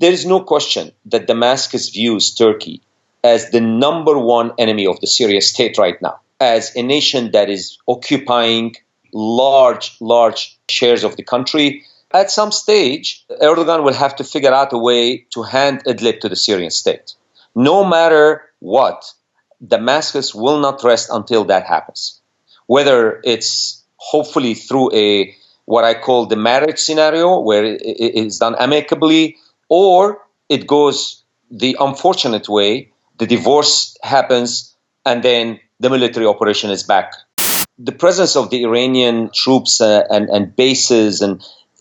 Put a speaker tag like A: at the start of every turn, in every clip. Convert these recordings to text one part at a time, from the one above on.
A: There is no question that Damascus views Turkey as the number one enemy of the Syrian state right now, as a nation that is occupying large shares of the country. At some stage, Erdogan will have to figure out a way to hand Idlib to the Syrian state. No matter what, Damascus will not rest until that happens. Whether it's hopefully through what I call the marriage scenario, where it is done amicably, or it goes the unfortunate way, the divorce happens, and then the military operation is back. The presence of the Iranian troops and bases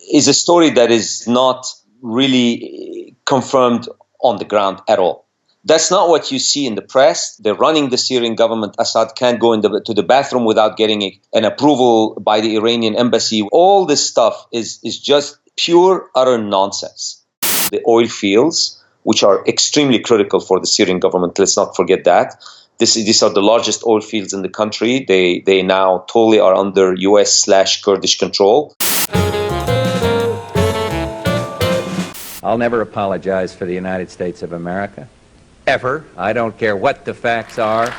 A: is a story that is not really confirmed on the ground at all. That's not what you see in the press. They're running the Syrian government. Assad can't go to the bathroom without getting an approval by the Iranian embassy. All this stuff is just pure, utter nonsense. The oil fields, which are extremely critical for the Syrian government, let's not forget that. These are the largest oil fields in the country. They now totally are under US/Kurdish control.
B: I'll never apologize for the United States of America. Ever. I don't care what the facts are.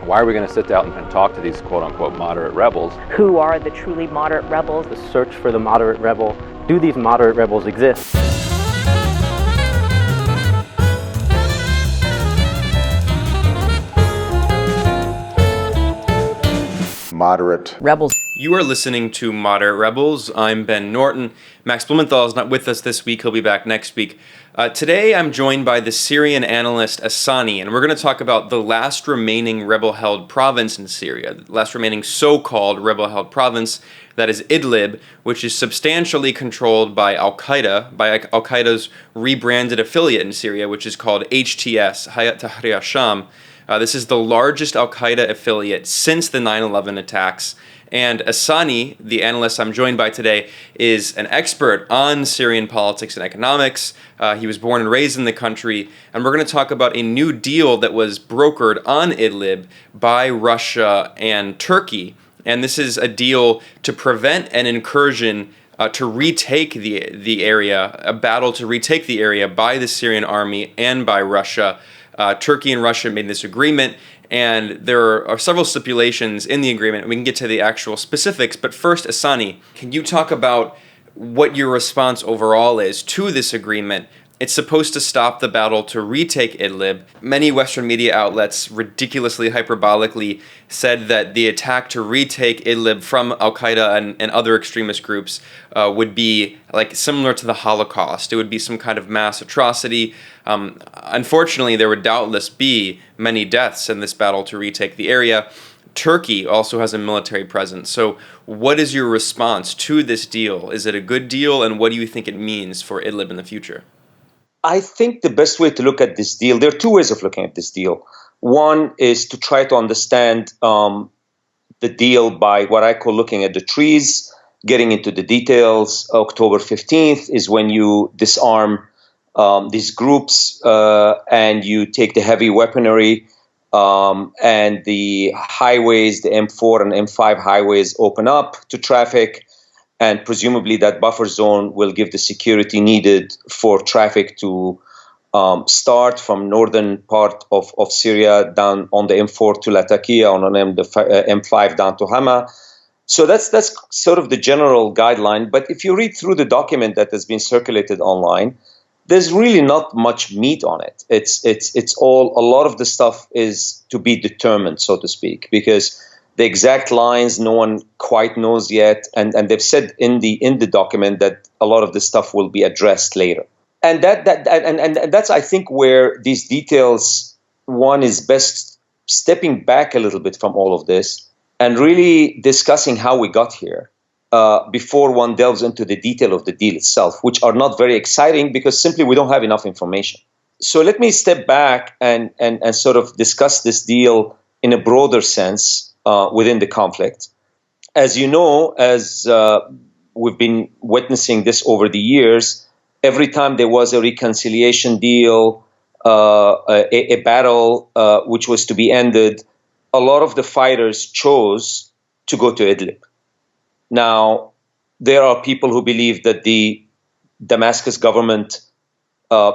C: Why are we going to sit down and talk to these quote-unquote moderate rebels?
D: Who are the truly moderate rebels?
C: The search for the moderate rebel. Do these moderate rebels exist?
E: Moderate
D: rebels.
F: You are listening to Moderate Rebels. I'm Ben Norton. Max Blumenthal is not with us this week. He'll be back next week. Today I'm joined by the Syrian analyst Ehsani, and we're going to talk about the last remaining rebel-held province in Syria, the last remaining so-called rebel-held province, that is Idlib, which is substantially controlled by Al-Qaeda, by Al-Qaeda's rebranded affiliate in Syria, which is called HTS, Hayat Tahrir al-Sham. This is the largest Al-Qaeda affiliate since the 9/11 attacks. And Ehsani, the analyst I'm joined by today, is an expert on Syrian politics and economics. He was born and raised in the country. And we're going to talk about a new deal that was brokered on Idlib by Russia and Turkey. And this is a deal to prevent an incursion to retake the area, a battle to retake the area by the Syrian army and by Russia. Turkey and Russia made this agreement, and there are several stipulations in the agreement. We can get to the actual specifics, but first, Ehsani, can you talk about what your response overall is to this agreement? It's supposed to stop the battle to retake Idlib. Many Western media outlets ridiculously hyperbolically said that the attack to retake Idlib from Al-Qaeda and other extremist groups would be like similar to the Holocaust. It would be some kind of mass atrocity. Unfortunately, there would doubtless be many deaths in this battle to retake the area. Turkey also has a military presence. So what is your response to this deal? Is it a good deal, and what do you think it means for Idlib in the future?
A: I think the best way to look at this deal, there are two ways of looking at this deal. One is to try to understand the deal by what I call looking at the trees, getting into the details. October 15th is when you disarm these groups and you take the heavy weaponry and the highways, the M4 and M5 highways open up to traffic. And presumably that buffer zone will give the security needed for traffic to start from northern part of Syria down on the M4 to Latakia, on the M5 down to Hama. So that's sort of the general guideline. But if you read through the document that has been circulated online, there's really not much meat on it. It's all, a lot of the stuff is to be determined, so to speak, because the exact lines no one quite knows yet, and they've said in the document that a lot of this stuff will be addressed later. And that's I think where these details, one is best stepping back a little bit from all of this and really discussing how we got here before one delves into the detail of the deal itself, which are not very exciting because simply we don't have enough information. So let me step back and sort of discuss this deal in a broader sense within the conflict. As you know, as we've been witnessing this over the years, every time there was a reconciliation deal, a battle which was to be ended, a lot of the fighters chose to go to Idlib. Now, there are people who believe that the Damascus government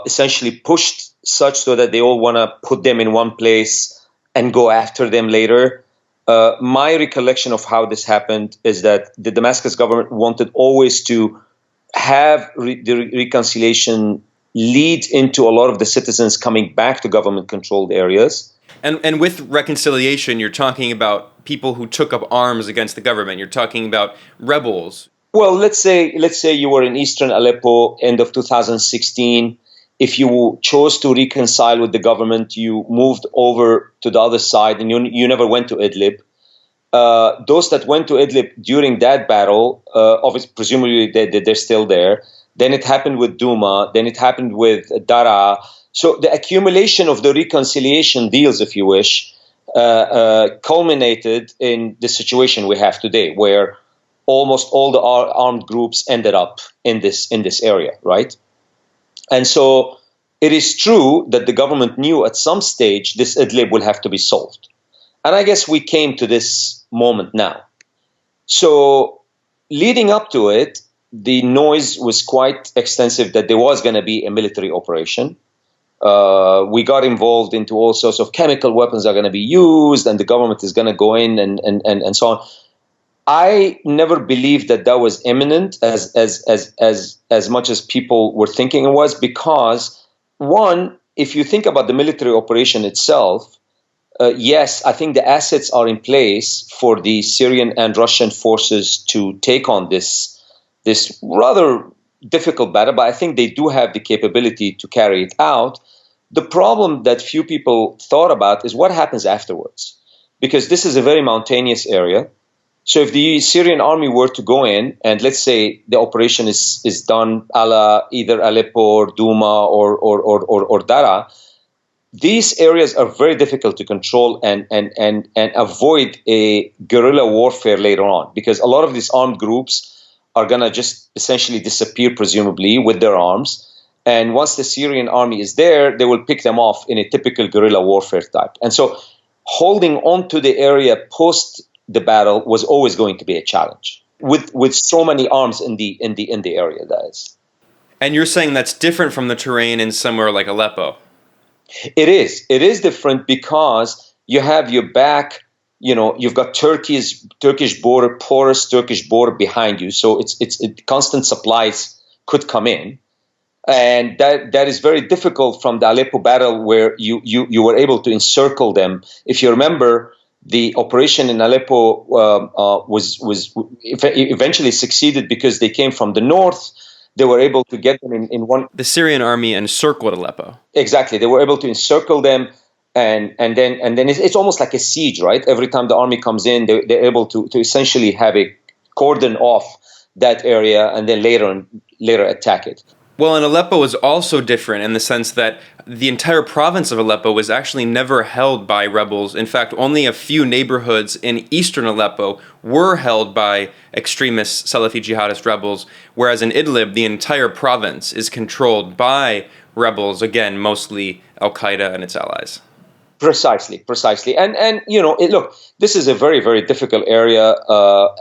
A: essentially pushed such so that they all want to put them in one place and go after them later. My recollection of how this happened is that the Damascus government wanted always to have the reconciliation lead into a lot of the citizens coming back to government-controlled areas.
F: And with reconciliation, you're talking about people who took up arms against the government. You're talking about rebels.
A: Well, let's say you were in eastern Aleppo, end of 2016. If you chose to reconcile with the government, you moved over to the other side, and you never went to Idlib. Those that went to Idlib during that battle, obviously, presumably they're still there. Then it happened with Douma. Then it happened with Daraa. So the accumulation of the reconciliation deals, if you wish, culminated in the situation we have today, where almost all the armed groups ended up in this area, right? And so it is true that the government knew at some stage this Idlib will have to be solved. And I guess we came to this moment now. So leading up to it, the noise was quite extensive that there was going to be a military operation. We got involved into all sorts of chemical weapons are going to be used, and the government is going to go in and so on. I never believed that was imminent as much as people were thinking it was, because one, if you think about the military operation itself, yes, I think the assets are in place for the Syrian and Russian forces to take on this rather difficult battle, but I think they do have the capability to carry it out. The problem that few people thought about is what happens afterwards, because this is a very mountainous area. So if the Syrian army were to go in, and let's say the operation is done a la either Aleppo or Douma or Daraa, these areas are very difficult to control and avoid a guerrilla warfare later on, because a lot of these armed groups are going to just essentially disappear, presumably, with their arms. And once the Syrian army is there, they will pick them off in a typical guerrilla warfare type. And so holding on to the area post the battle was always going to be a challenge with so many arms in the area, that is.
F: And you're saying that's different from the terrain in somewhere like Aleppo?
A: It is different because you have your back, you've got Turkish border, porous Turkish border behind you. So it's constant supplies could come in. And that is very difficult from the Aleppo battle, where you were able to encircle them. If you remember, the operation in Aleppo was eventually succeeded because they came from the north. They were able to get them in one.
F: The Syrian army encircled Aleppo.
A: Exactly, they were able to encircle them, and then it's almost like a siege, right? Every time the army comes in, they're able to essentially have a cordon off that area, and then later attack it.
F: Well, and Aleppo is also different in the sense that the entire province of Aleppo was actually never held by rebels. In fact, only a few neighborhoods in eastern Aleppo were held by extremist Salafi jihadist rebels, whereas in Idlib, the entire province is controlled by rebels, again, mostly Al-Qaeda and its allies.
A: Precisely. And look, this is a very, very difficult area.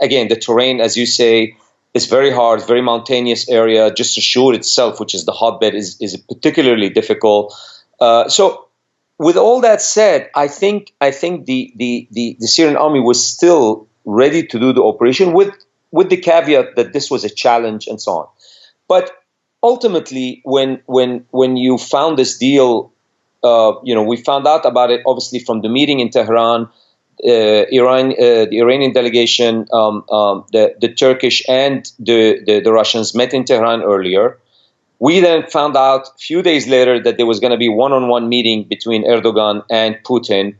A: Again, the terrain, as you say, it's very hard, very mountainous area. Just Shur itself, which is the hotbed, is particularly difficult. So, with all that said, I think the Syrian army was still ready to do the operation, with the caveat that this was a challenge and so on. But ultimately, when you found this deal, we found out about it obviously from the meeting in Tehran. The Iranian delegation, the Turkish and the Russians met in Tehran earlier. We then found out a few days later that there was going to be one-on-one meeting between Erdogan and Putin,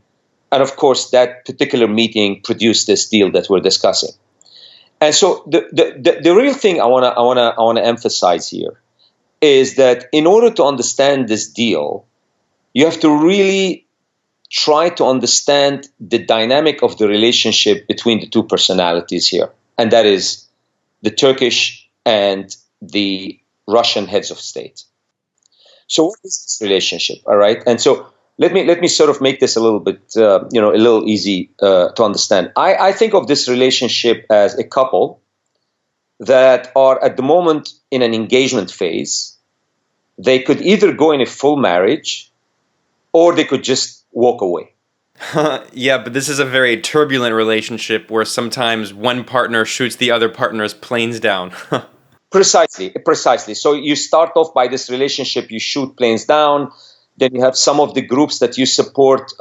A: and of course that particular meeting produced this deal that we're discussing. And so the real thing I want to emphasize here is that in order to understand this deal, you have to really try to understand the dynamic of the relationship between the two personalities here, and that is the Turkish and the Russian heads of state. So what is this relationship? All right, and so let me sort of make this a little bit a little easy to understand. I think of this relationship as a couple that are at the moment in an engagement phase. They could either go in a full marriage or they could just walk away.
F: Yeah, but this is a very turbulent relationship where sometimes one partner shoots the other partner's planes down.
A: Precisely. So you start off by this relationship, you shoot planes down, then you have some of the groups that you support,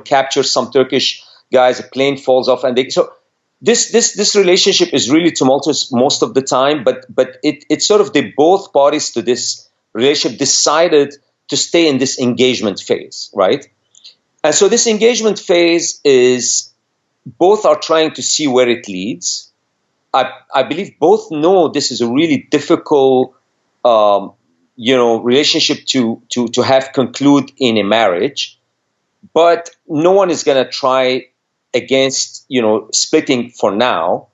A: capture some Turkish guys, a plane falls off, and so this relationship is really tumultuous most of the time. But it's sort of both parties to this relationship decided to stay in this engagement phase, right? And so this engagement phase is both are trying to see where it leads. I believe both know this is a really difficult, relationship to have conclude in a marriage, but no one is going to try against, splitting for now.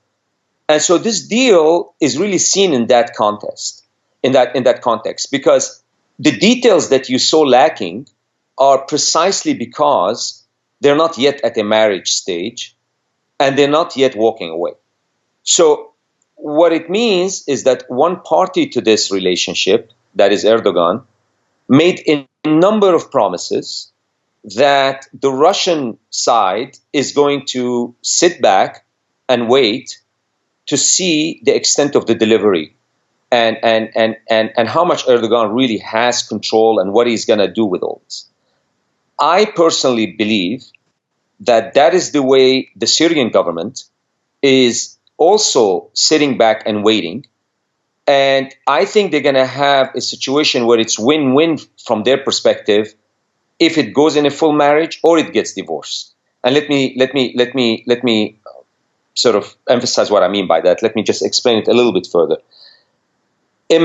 A: And so this deal is really seen in that context, in that context, because the details that you saw lacking are precisely because they're not yet at a marriage stage and they're not yet walking away. So what it means is that one party to this relationship, that is Erdogan, made a number of promises that the Russian side is going to sit back and wait to see the extent of the delivery and how much Erdogan really has control and what he's going to do with all this. I personally believe that is the way the Syrian government is also sitting back and waiting. And I think they're going to have a situation where it's win-win from their perspective if it goes in a full marriage or it gets divorced. And let me sort of emphasize what I mean by that. Let me just explain it a little bit further. A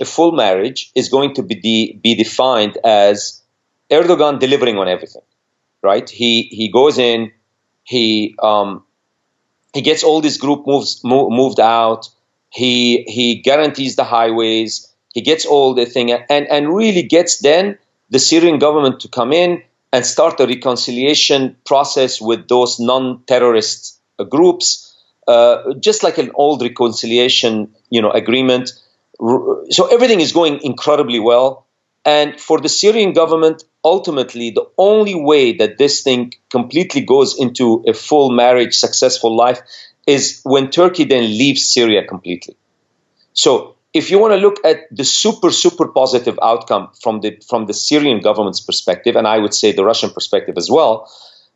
A: full marriage, is going to be defined as Erdogan delivering on everything, right? He goes in, he gets all this group moved out. He guarantees the highways. He gets all the thing and really gets then the Syrian government to come in and start a reconciliation process with those non-terrorist groups, just like an old reconciliation, agreement. So everything is going incredibly well. And for the Syrian government, ultimately, the only way that this thing completely goes into a full marriage, successful life, is when Turkey then leaves Syria completely. So if you want to look at the super positive outcome from the Syrian government's perspective, and I would say the Russian perspective as well,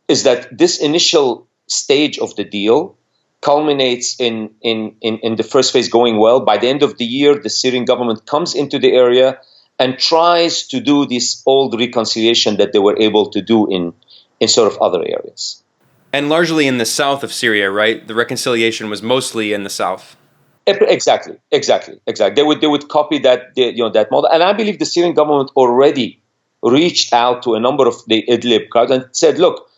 A: is that this initial stage of the deal culminates in the first phase going well. By the end of the year, the Syrian government comes into the area and tries to do this old reconciliation that they were able to do in sort of other areas.
F: And largely in the south of Syria, right? The reconciliation was mostly in the south.
A: Exactly. They would copy that model, and I believe the Syrian government already reached out to a number of the Idlib Kurds and said, "Look,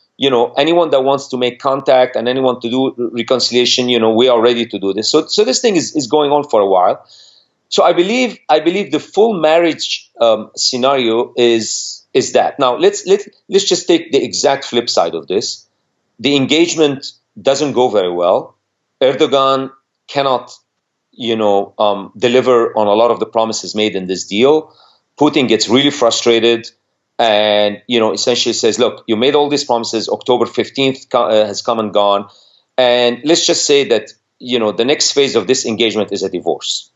A: anyone that wants to make contact and anyone to do reconciliation, we are ready to do this." So this thing is going on for a while. So I believe the full marriage scenario is that. Now let's just take the exact flip side of this. The engagement doesn't go very well. Erdogan cannot, deliver on a lot of the promises made in this deal. Putin gets really frustrated and, essentially says, "Look, you made all these promises. October 15th has come and gone. And let's just say that, the next phase of this engagement is a divorce."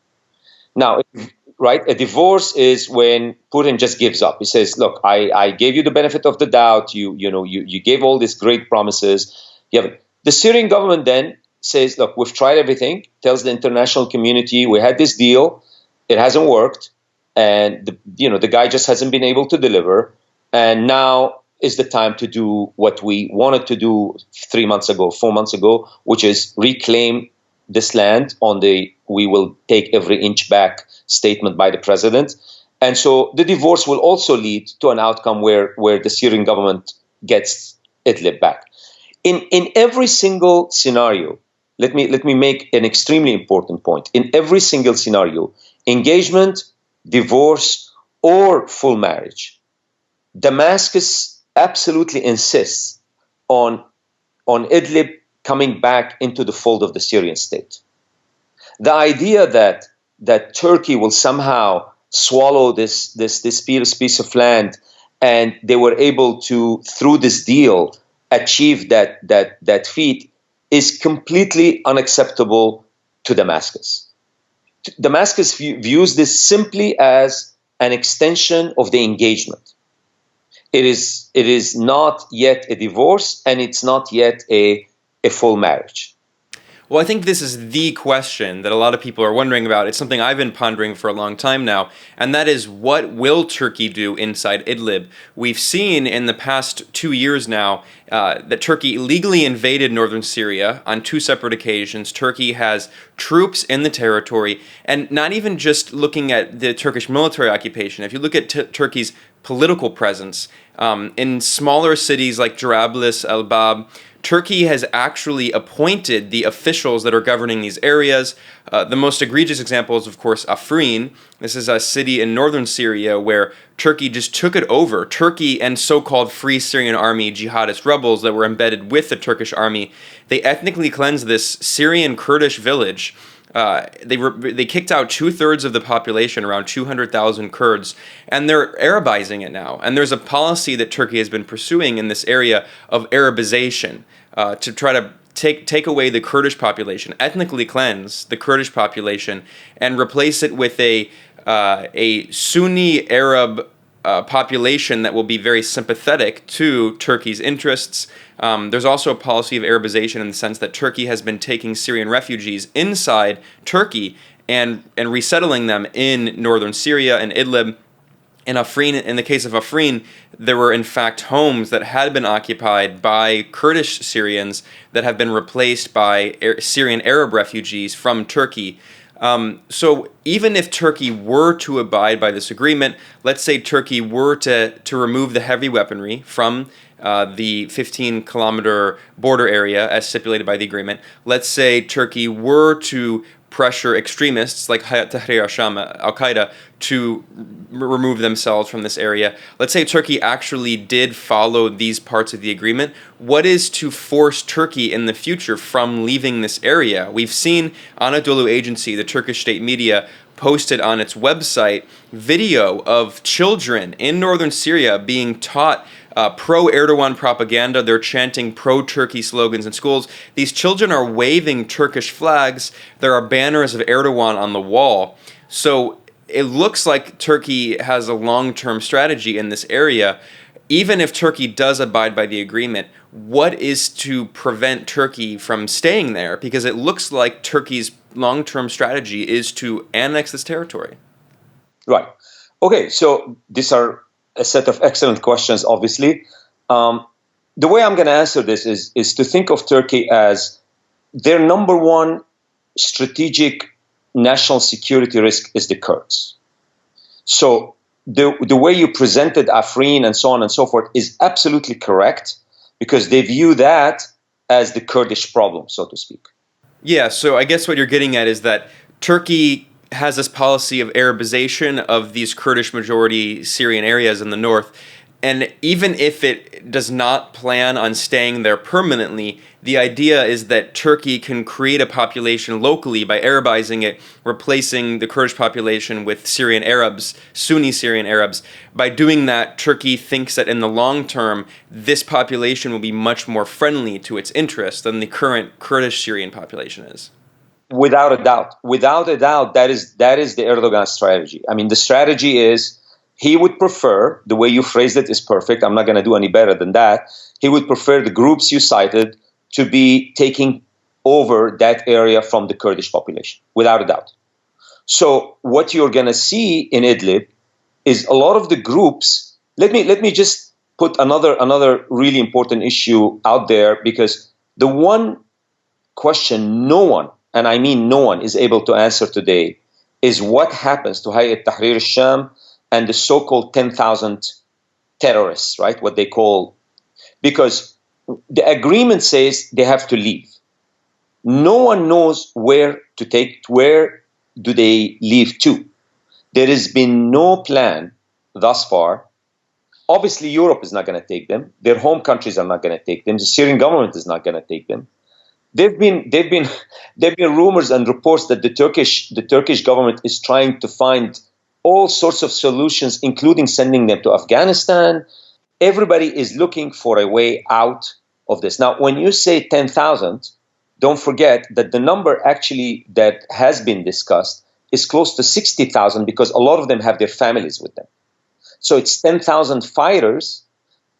A: Now, right, a divorce is when Putin just gives up. He says, "Look, I gave you the benefit of the doubt. You gave all these great promises. The Syrian government then says, "Look, we've tried everything," tells the international community, "We had this deal. It hasn't worked. And, the guy just hasn't been able to deliver. And now is the time to do what we wanted to do 3 months ago, 4 months ago, which is reclaim this land on the 'we will take every inch back' statement by the president." And so the divorce will also lead to an outcome where the Syrian government gets Idlib back. In every single scenario, let me make an extremely important point. In every single scenario, engagement, divorce, or full marriage, Damascus absolutely insists on Idlib coming back into the fold of the Syrian state. The idea that Turkey will somehow swallow this piece of land, and they were able to, through this deal, achieve that feat, is completely unacceptable to Damascus. Damascus views this simply as an extension of the engagement. It is not yet a divorce, and it's not yet a full marriage.
F: Well, I think this is the question that a lot of people are wondering about. It's something I've been pondering for a long time now, and that is, what will Turkey do inside Idlib? We've seen in the past 2 years now that Turkey illegally invaded northern Syria on 2 separate occasions. Turkey has troops in the territory, and not even just looking at the Turkish military occupation. If you look at Turkey's political presence in smaller cities like Jarablus, Elbab, Turkey has actually appointed the officials that are governing these areas. The most egregious example is, of course, Afrin. This is a city in northern Syria where Turkey just took it over. Turkey and so-called Free Syrian Army jihadist rebels that were embedded with the Turkish army, they ethnically cleansed this Syrian Kurdish village. They kicked out 2/3 of the population, around 200,000 Kurds, and they're Arabizing it now. And there's a policy that Turkey has been pursuing in this area of Arabization to try to take away the Kurdish population, ethnically cleanse the Kurdish population, and replace it with a Sunni Arab population that will be very sympathetic to Turkey's interests. There's also a policy of Arabization in the sense that Turkey has been taking Syrian refugees inside Turkey and resettling them in northern Syria and Idlib. In Afrin, in the case of Afrin, there were in fact homes that had been occupied by Kurdish Syrians that have been replaced by Syrian Arab refugees from Turkey. So even if Turkey were to abide by this agreement, let's say Turkey were to remove the heavy weaponry from the 15-kilometer border area as stipulated by the agreement, let's say Turkey were to pressure extremists like Hayat Tahrir al-Sham, Al-Qaeda, to remove themselves from this area. Let's say Turkey actually did follow these parts of the agreement. What is to force Turkey in the future from leaving this area? We've seen Anadolu Agency, the Turkish state media, posted on its website video of children in northern Syria being taught pro-Erdogan propaganda. They're chanting pro-Turkey slogans in schools. These children are waving Turkish flags. There are banners of Erdogan on the wall. So it looks like Turkey has a long-term strategy in this area. Even if Turkey does abide by the agreement, what is to prevent Turkey from staying there? Because it looks like Turkey's long-term strategy is to annex this territory.
A: Right. Okay, so these are a set of excellent questions, obviously. The way I'm going to answer this is to think of Turkey as their number one strategic national security risk is the Kurds. So the way you presented Afrin and so on and so forth is absolutely correct, because they view that as the Kurdish problem, so to speak.
F: Yeah, so I guess what you're getting at is that Turkey has this policy of Arabization of these Kurdish majority Syrian areas in the north. And even if it does not plan on staying there permanently, the idea is that Turkey can create a population locally by Arabizing it, replacing the Kurdish population with Syrian Arabs, Sunni Syrian Arabs. By doing that, Turkey thinks that in the long term, this population will be much more friendly to its interests than the current Kurdish Syrian population is.
A: Without a doubt, that is the Erdogan strategy. I mean, the strategy is he would prefer, the way you phrased it is perfect, I'm not going to do any better than that, he would prefer the groups you cited to be taking over that area from the Kurdish population, without a doubt. So what you're going to see in Idlib is a lot of the groups. Let me just put another really important issue out there, because the one question no one, and I mean no one, is able to answer today is what happens to Hayat Tahrir al-Sham and the so-called 10,000 terrorists, right? What they call, because the agreement says they have to leave. No one knows where do they leave to. There has been no plan thus far. Obviously, Europe is not going to take them. Their home countries are not going to take them. The Syrian government is not going to take them. there've been rumors and reports that the Turkish government is trying to find all sorts of solutions, including sending them to Afghanistan. Everybody is looking for a way out of this. Now, when you say 10,000, don't forget that the number actually that has been discussed is close to 60,000 because a lot of them have their families with them. So it's 10,000 fighters,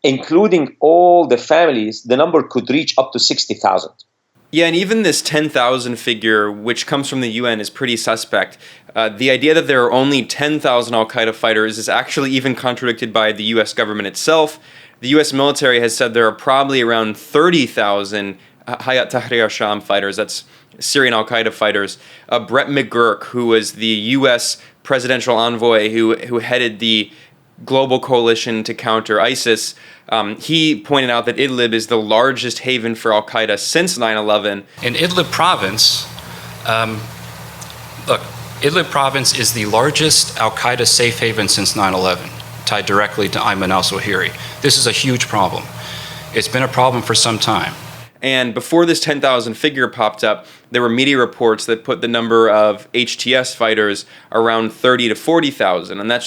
A: including all the families. The number could reach up to 60,000.
F: Yeah, and even this 10,000 figure, which comes from the UN, is pretty suspect. The idea that there are only 10,000 al-Qaeda fighters is actually even contradicted by the U.S. government itself. The U.S. military has said there are probably around 30,000 Hayat Tahrir al-Sham fighters, that's Syrian al-Qaeda fighters. Brett McGurk, who was the U.S. presidential envoy who headed the global coalition to counter ISIS, he pointed out that Idlib is the largest haven for al-Qaeda since 9/11.
G: In Idlib province, Idlib province is the largest al-Qaeda safe haven since 9/11, tied directly to Ayman al-Zawahiri. This is a huge problem. It's been a problem for some time.
F: And before this 10,000 figure popped up, there were media reports that put the number of HTS fighters around 30 to 40,000, and that's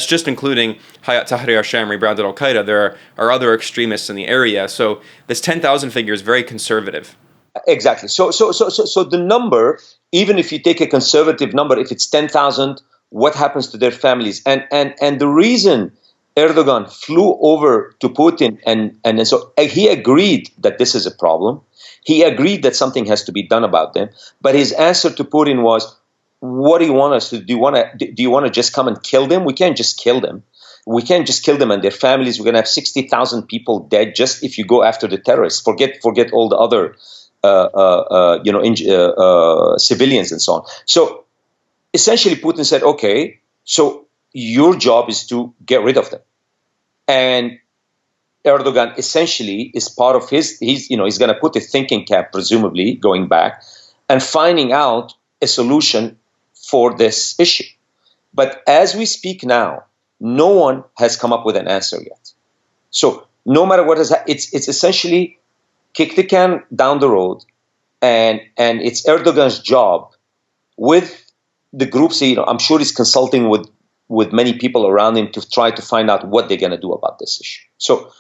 F: just including Hayat Tahrir al-Sham rebranded al-Qaeda. There are other extremists in the area, so this 10,000 figure is very conservative.
A: Exactly. So the number, even if you take a conservative number, if it's 10,000, what happens to their families? And the reason Erdogan flew over to Putin and so he agreed that this is a problem. He agreed that something has to be done about them. But his answer to Putin was, what do you want us to do? Do you want to just come and kill them? We can't just kill them. We can't just kill them and their families. We're going to have 60,000 people dead just if you go after the terrorists. Forget all the other civilians and so on. So essentially Putin said, okay, so your job is to get rid of them. And Erdogan essentially is part of he's going to put a thinking cap, presumably going back, and finding out a solution for this issue. But as we speak now, no one has come up with an answer yet. So no matter what it's essentially kick the can down the road, and it's Erdogan's job with the groups. I'm sure he's consulting with many people around him to try to find out what they're going to do about this issue. So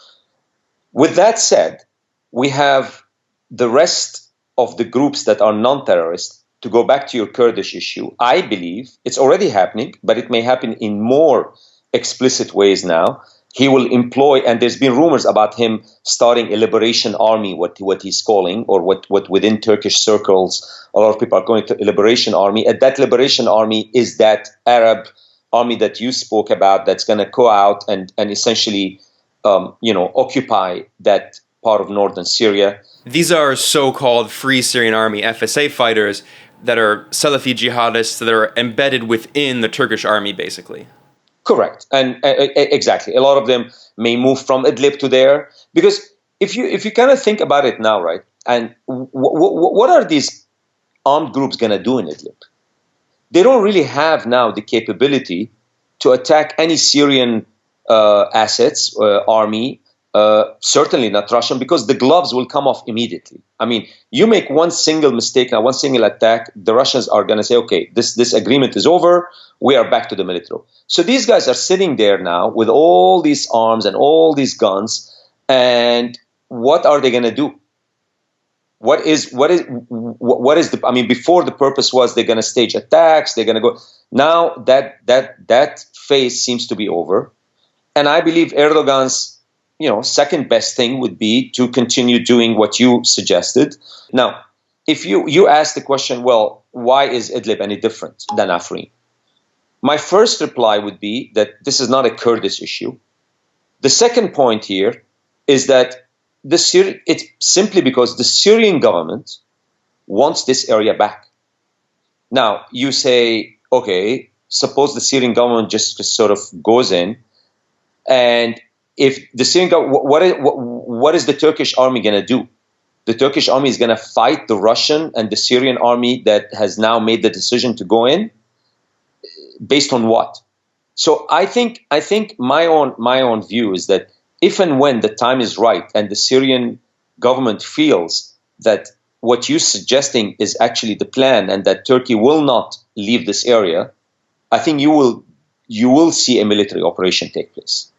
A: with that said, we have the rest of the groups that are non-terrorist. To go back to your Kurdish issue, I believe it's already happening, but it may happen in more explicit ways now. He will employ, and there's been rumors about him starting a liberation army, what he's calling, or what within Turkish circles, a lot of people are calling it a liberation army. And that liberation army is that Arab army that you spoke about that's going to go out and essentially, occupy that part of northern Syria.
F: These are so-called Free Syrian Army, FSA fighters that are Salafi jihadists that are embedded within the Turkish army, basically.
A: Correct. And exactly. A lot of them may move from Idlib to there. Because if you kind of think about it now, right, and what are these armed groups going to do in Idlib? They don't really have now the capability to attack any Syrian assets, army, certainly not Russian, because the gloves will come off immediately. I mean, you make one single mistake now, one single attack, the Russians are going to say, okay, this agreement is over, we are back to the military. So these guys are sitting there now with all these arms and all these guns, and what are they going to do? What is the, I mean, before the purpose was they're going to stage attacks, they're going to go. Now that phase seems to be over. And I believe Erdogan's, second best thing would be to continue doing what you suggested. Now, if you ask the question, well, why is Idlib any different than Afrin? My first reply would be that this is not a Kurdish issue. The second point here is that it's simply because the Syrian government wants this area back. Now, you say, okay, suppose the Syrian government just sort of goes in, and if the Syrian government, what is the Turkish army going to do? The Turkish army is going to fight the Russian and the Syrian army that has now made the decision to go in, based on what? So I think my own view is that if and when the time is right and the Syrian government feels that what you're suggesting is actually the plan, and that Turkey will not leave this area, I think you will see a military operation take place.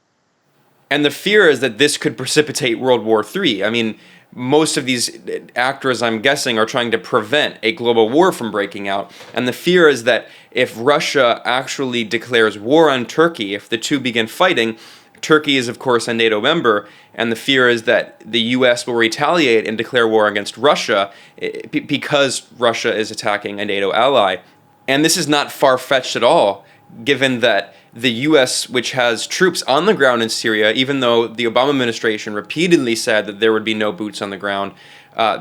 F: And the fear is that this could precipitate World War III. I mean, most of these actors, I'm guessing, are trying to prevent a global war from breaking out. And the fear is that if Russia actually declares war on Turkey, if the two begin fighting, Turkey is, of course, a NATO member, and the fear is that the U.S. will retaliate and declare war against Russia because Russia is attacking a NATO ally. And this is not far-fetched at all, given that the U.S., which has troops on the ground in Syria, even though the Obama administration repeatedly said that there would be no boots on the ground,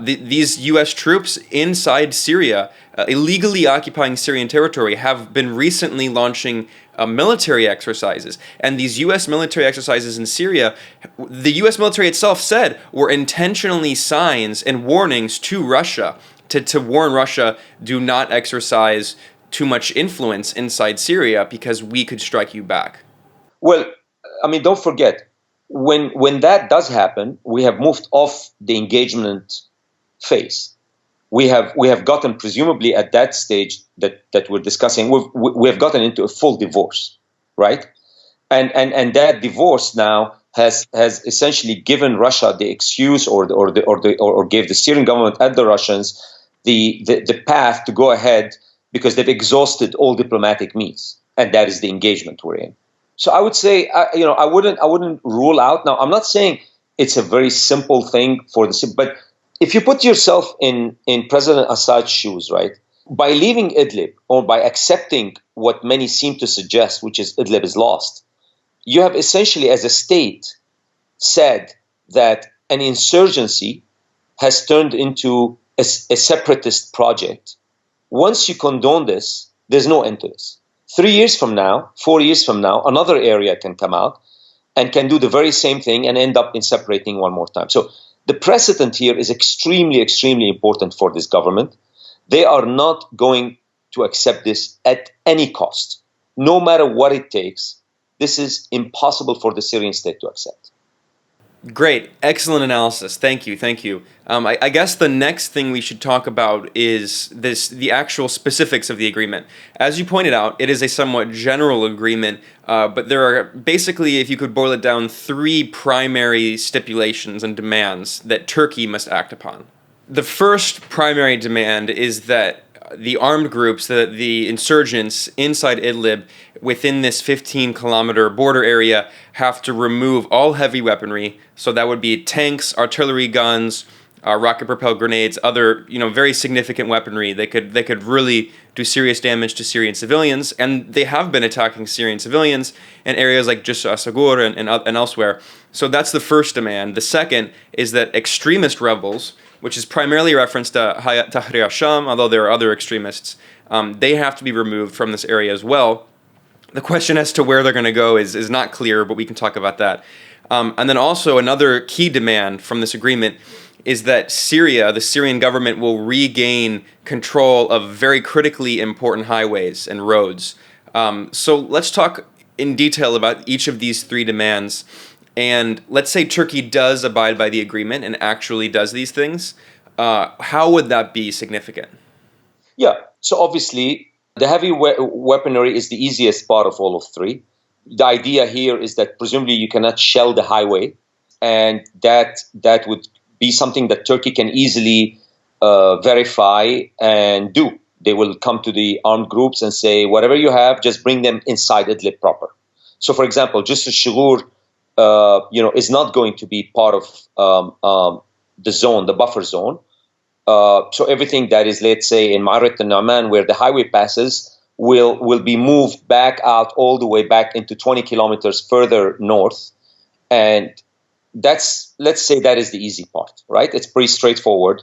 F: these U.S. troops inside Syria, illegally occupying Syrian territory, have been recently launching military exercises. And these U.S. military exercises in Syria, the U.S. military itself said, were intentionally signs and warnings to Russia to warn Russia, do not exercise too much influence inside Syria because we could strike you back.
A: Well, I mean, don't forget, when that does happen, we have moved off the engagement phase. We have gotten, presumably at that stage that we're discussing, we have gotten into a full divorce, right? And that divorce now has essentially given Russia the excuse, or gave the Syrian government and the Russians the path to go ahead, because they've exhausted all diplomatic means, and that is the engagement we're in. So I would say, I wouldn't rule out. Now, I'm not saying it's a very simple thing but if you put yourself in President Assad's shoes, right, by leaving Idlib, or by accepting what many seem to suggest, which is Idlib is lost, you have essentially, as a state, said that an insurgency has turned into a separatist project. Once you condone this, there's no end to this. 3 years from now, 4 years from now, another area can come out and can do the very same thing and end up in separating one more time. So the precedent here is extremely, extremely important for this government. They are not going to accept this at any cost, no matter what it takes. This is impossible for the Syrian state to accept.
F: Great. Excellent analysis. Thank you. Thank you. I guess the next thing we should talk about is the actual specifics of the agreement. As you pointed out, it is a somewhat general agreement, but there are basically, if you could boil it down, 3 primary stipulations and demands that Turkey must act upon. The first primary demand is that the armed groups, the insurgents inside Idlib, within this 15-kilometer border area, have to remove all heavy weaponry. So that would be tanks, artillery guns, rocket-propelled grenades, other very significant weaponry. They could really do serious damage to Syrian civilians, and they have been attacking Syrian civilians in areas like Jisr al-Sagur and elsewhere. So that's the first demand. The second is that extremist rebels, which is primarily referenced to Hayat Tahrir al-Sham, although there are other extremists, they have to be removed from this area as well. The question as to where they're going to go is not clear, but we can talk about that. And then also another key demand from this agreement is that Syria, the Syrian government, will regain control of very critically important highways and roads. So let's talk in detail about each of these 3 demands. And let's say Turkey does abide by the agreement and actually does these things. How would that be significant?
A: Yeah, so obviously the heavy weaponry is the easiest part of all of 3. The idea here is that presumably you cannot shell the highway, and that would be something that Turkey can easily verify and do. They will come to the armed groups and say, whatever you have, just bring them inside Idlib proper. So, for example, Jisr al-Sagur is not going to be part of the zone, the buffer zone. So everything that is, let's say, in Ma'arat al-Nu'man, where the highway passes, will be moved back out all the way back into 20 kilometers further north. And let's say that is the easy part, right? It's pretty straightforward.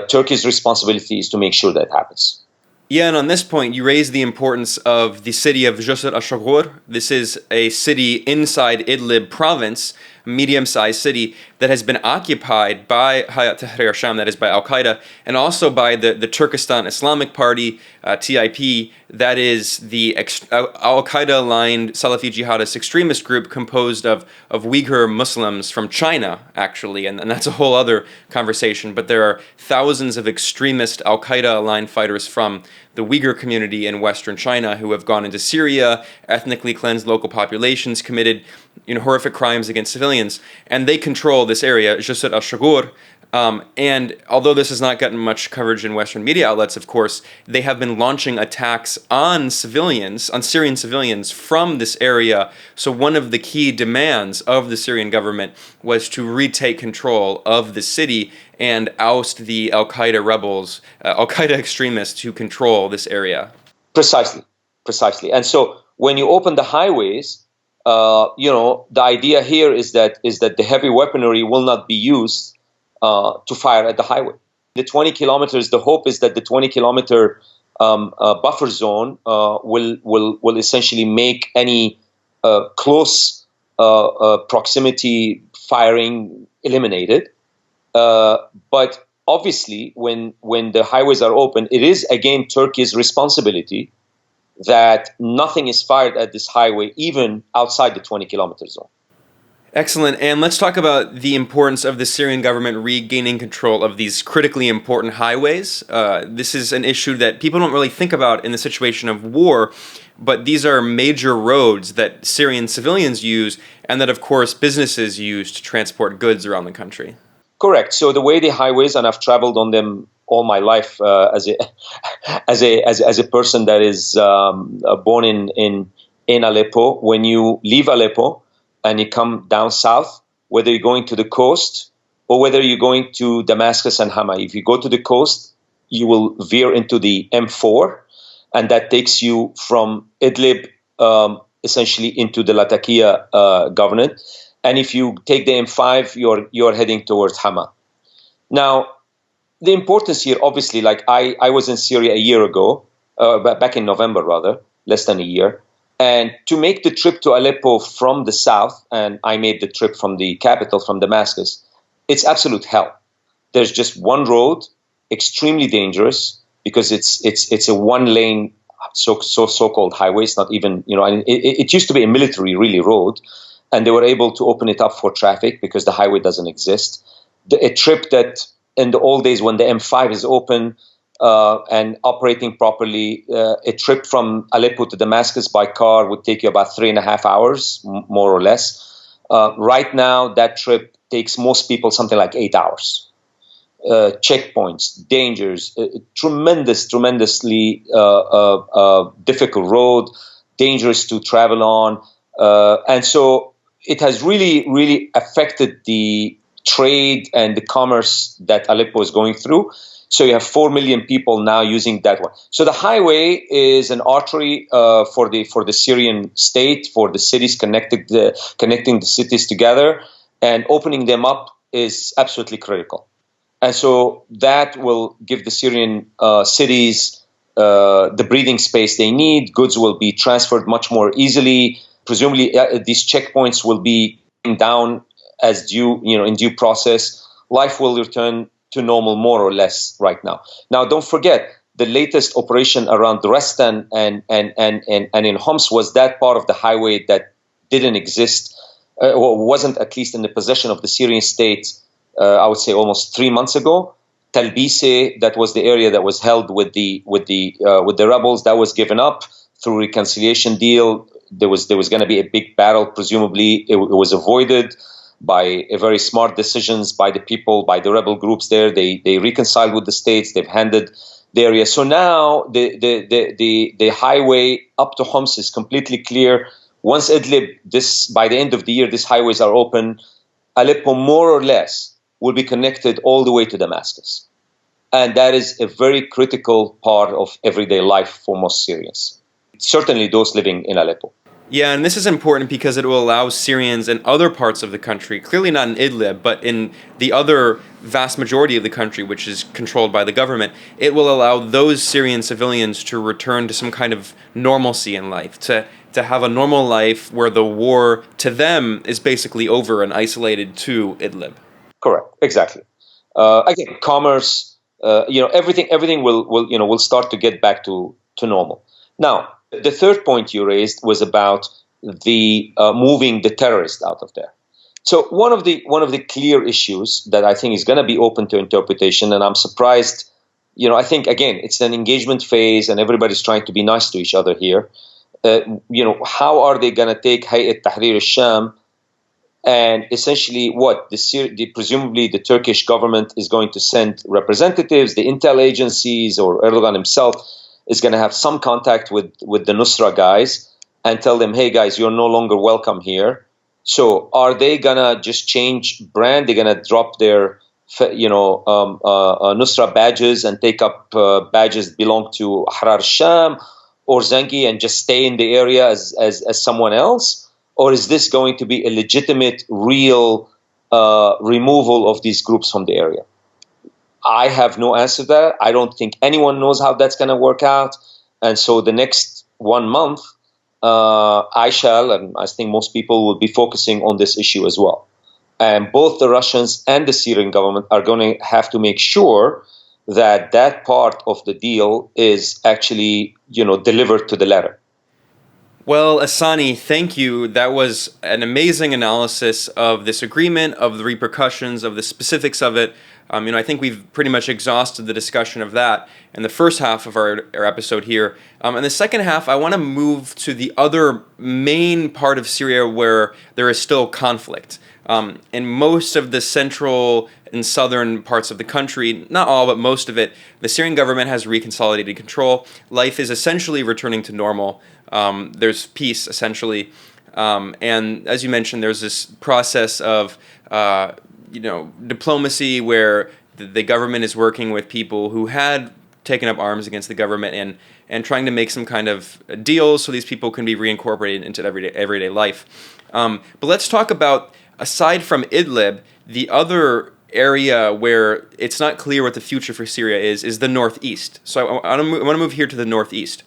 A: Turkey's responsibility is to make sure that happens.
F: Yeah, and on this point, you raise the importance of the city of Jisr al-Sagur. This is a city inside Idlib province. medium-sized city that has been occupied by Hayat Tahrir al-Sham, that is by Al-Qaeda, and also by the Turkestan Islamic Party, TIP, that is the Al-Qaeda-aligned Salafi jihadist extremist group composed of Uyghur Muslims from China, actually, and that's a whole other conversation. But there are thousands of extremist Al-Qaeda-aligned fighters from the Uyghur community in Western China who have gone into Syria, ethnically cleansed local populations, committed horrific crimes against civilians, and they control this area, Jusut al-Shagur. And although this has not gotten much coverage in Western media outlets, of course, they have been launching attacks on civilians, on Syrian civilians from this area. So one of the key demands of the Syrian government was to retake control of the city and oust the Al-Qaeda rebels, Al-Qaeda extremists who control this area.
A: Precisely. And so when you open the highways, the idea here is that the heavy weaponry will not be used to fire at the highway. The 20 kilometers, the hope is that the 20-kilometer buffer zone will essentially make any close proximity firing eliminated. But obviously, when the highways are open, it is again Turkey's responsibility that nothing is fired at this highway, even outside the 20-kilometer zone.
F: Excellent. And let's talk about the importance of the Syrian government regaining control of these critically important highways. This is an issue that people don't really think about in the situation of war, but these are major roads that Syrian civilians use and that, of course, businesses use to transport goods around the country. Correct.
A: So the way the highways, and I've traveled on them all my life as a person that is born in Aleppo. When you leave Aleppo and you come down south, whether you're going to the coast or whether you're going to Damascus and Hama, if you go to the coast, you will veer into the M4, and that takes you from Idlib essentially into the Latakia governorate. And if you take the M5, you're heading towards Hama. Now, the importance here, obviously, like I was in Syria a year ago, back in November rather, less than a year. And to make the trip to Aleppo from the south, and I made the trip from the capital, from Damascus, it's absolute hell. There's just one road, extremely dangerous, because it's a one-lane so-called highway. It's not even, it used to be a military really road, and they were able to open it up for traffic because the highway doesn't exist. A trip that in the old days when the M5 is open and operating properly, a trip from Aleppo to Damascus by car would take you about 3.5 hours, more or less. Right now, that trip takes most people something like 8 hours. Checkpoints, dangers, tremendously difficult road, dangerous to travel on. And so it has really affected the trade and the commerce that Aleppo is going through. So you have 4 million people now using that one. So the highway is an artery for the Syrian state, for the cities connecting the cities together, and opening them up is absolutely critical. And so that will give the Syrian cities the breathing space they need. Goods will be transferred much more easily. Presumably, these checkpoints will be down as due, in due process. Life will return to normal more or less right now. Now, don't forget the latest operation around Restan and in Homs was that part of the highway that didn't exist, or wasn't at least in the possession of the Syrian state. I would say almost 3 months ago. Talbise, that was the area that was held with the rebels, that was given up through reconciliation deal. There was going to be a big battle. Presumably, it was avoided by a very smart decisions by the people, by the rebel groups there. They reconciled with the states. They've handed the area. So now the highway up to Homs is completely clear. Once Idlib, by the end of the year, these highways are open. Aleppo, more or less, will be connected all the way to Damascus. And that is a very critical part of everyday life for most Syrians, certainly those living in Aleppo.
F: Yeah, and this is important because it will allow Syrians in other parts of the country, clearly not in Idlib, but in the other vast majority of the country, which is controlled by the government, it will allow those Syrian civilians to return to some kind of normalcy in life, to to have a normal life where the war to them is basically over and isolated to Idlib.
A: Correct. Exactly. Again, commerce, everything will start to get back to normal. Now, the third point you raised was about the moving the terrorists out of there. So one of the clear issues that I think is going to be open to interpretation, and I'm surprised, I think again it's an engagement phase, and everybody's trying to be nice to each other here. How are they going to take Hayat Tahrir al-Sham and essentially presumably the Turkish government is going to send representatives, the intel agencies, or Erdogan himself is going to have some contact with the Nusra guys and tell them, hey guys, you're no longer welcome here. So are they going to just change brand? They're going to drop their Nusra badges and take up badges that belong to Ahrar Sham or Zangi and just stay in the area as someone else? Or is this going to be a legitimate, real removal of these groups from the area? I have no answer to that. I don't think anyone knows how that's going to work out. And so the next 1 month, I shall, and I think most people will be focusing on this issue as well. And both the Russians and the Syrian government are going to have to make sure that that part of the deal is actually, delivered to the letter.
F: Well, Ehsani, thank you. That was an amazing analysis of this agreement, of the repercussions, of the specifics of it. I think we've pretty much exhausted the discussion of that in the first half of our episode here. In the second half, I want to move to the other main part of Syria where there is still conflict. In most of the central and southern parts of the country, not all, but most of it, the Syrian government has reconsolidated control. Life is essentially returning to normal. There's peace, essentially. And as you mentioned, there's this process of diplomacy where the government is working with people who had taken up arms against the government and trying to make some kind of deals so these people can be reincorporated into everyday life. But let's talk about, aside from Idlib, the other area where it's not clear what the future for Syria is the northeast. So I want to move here to the northeast.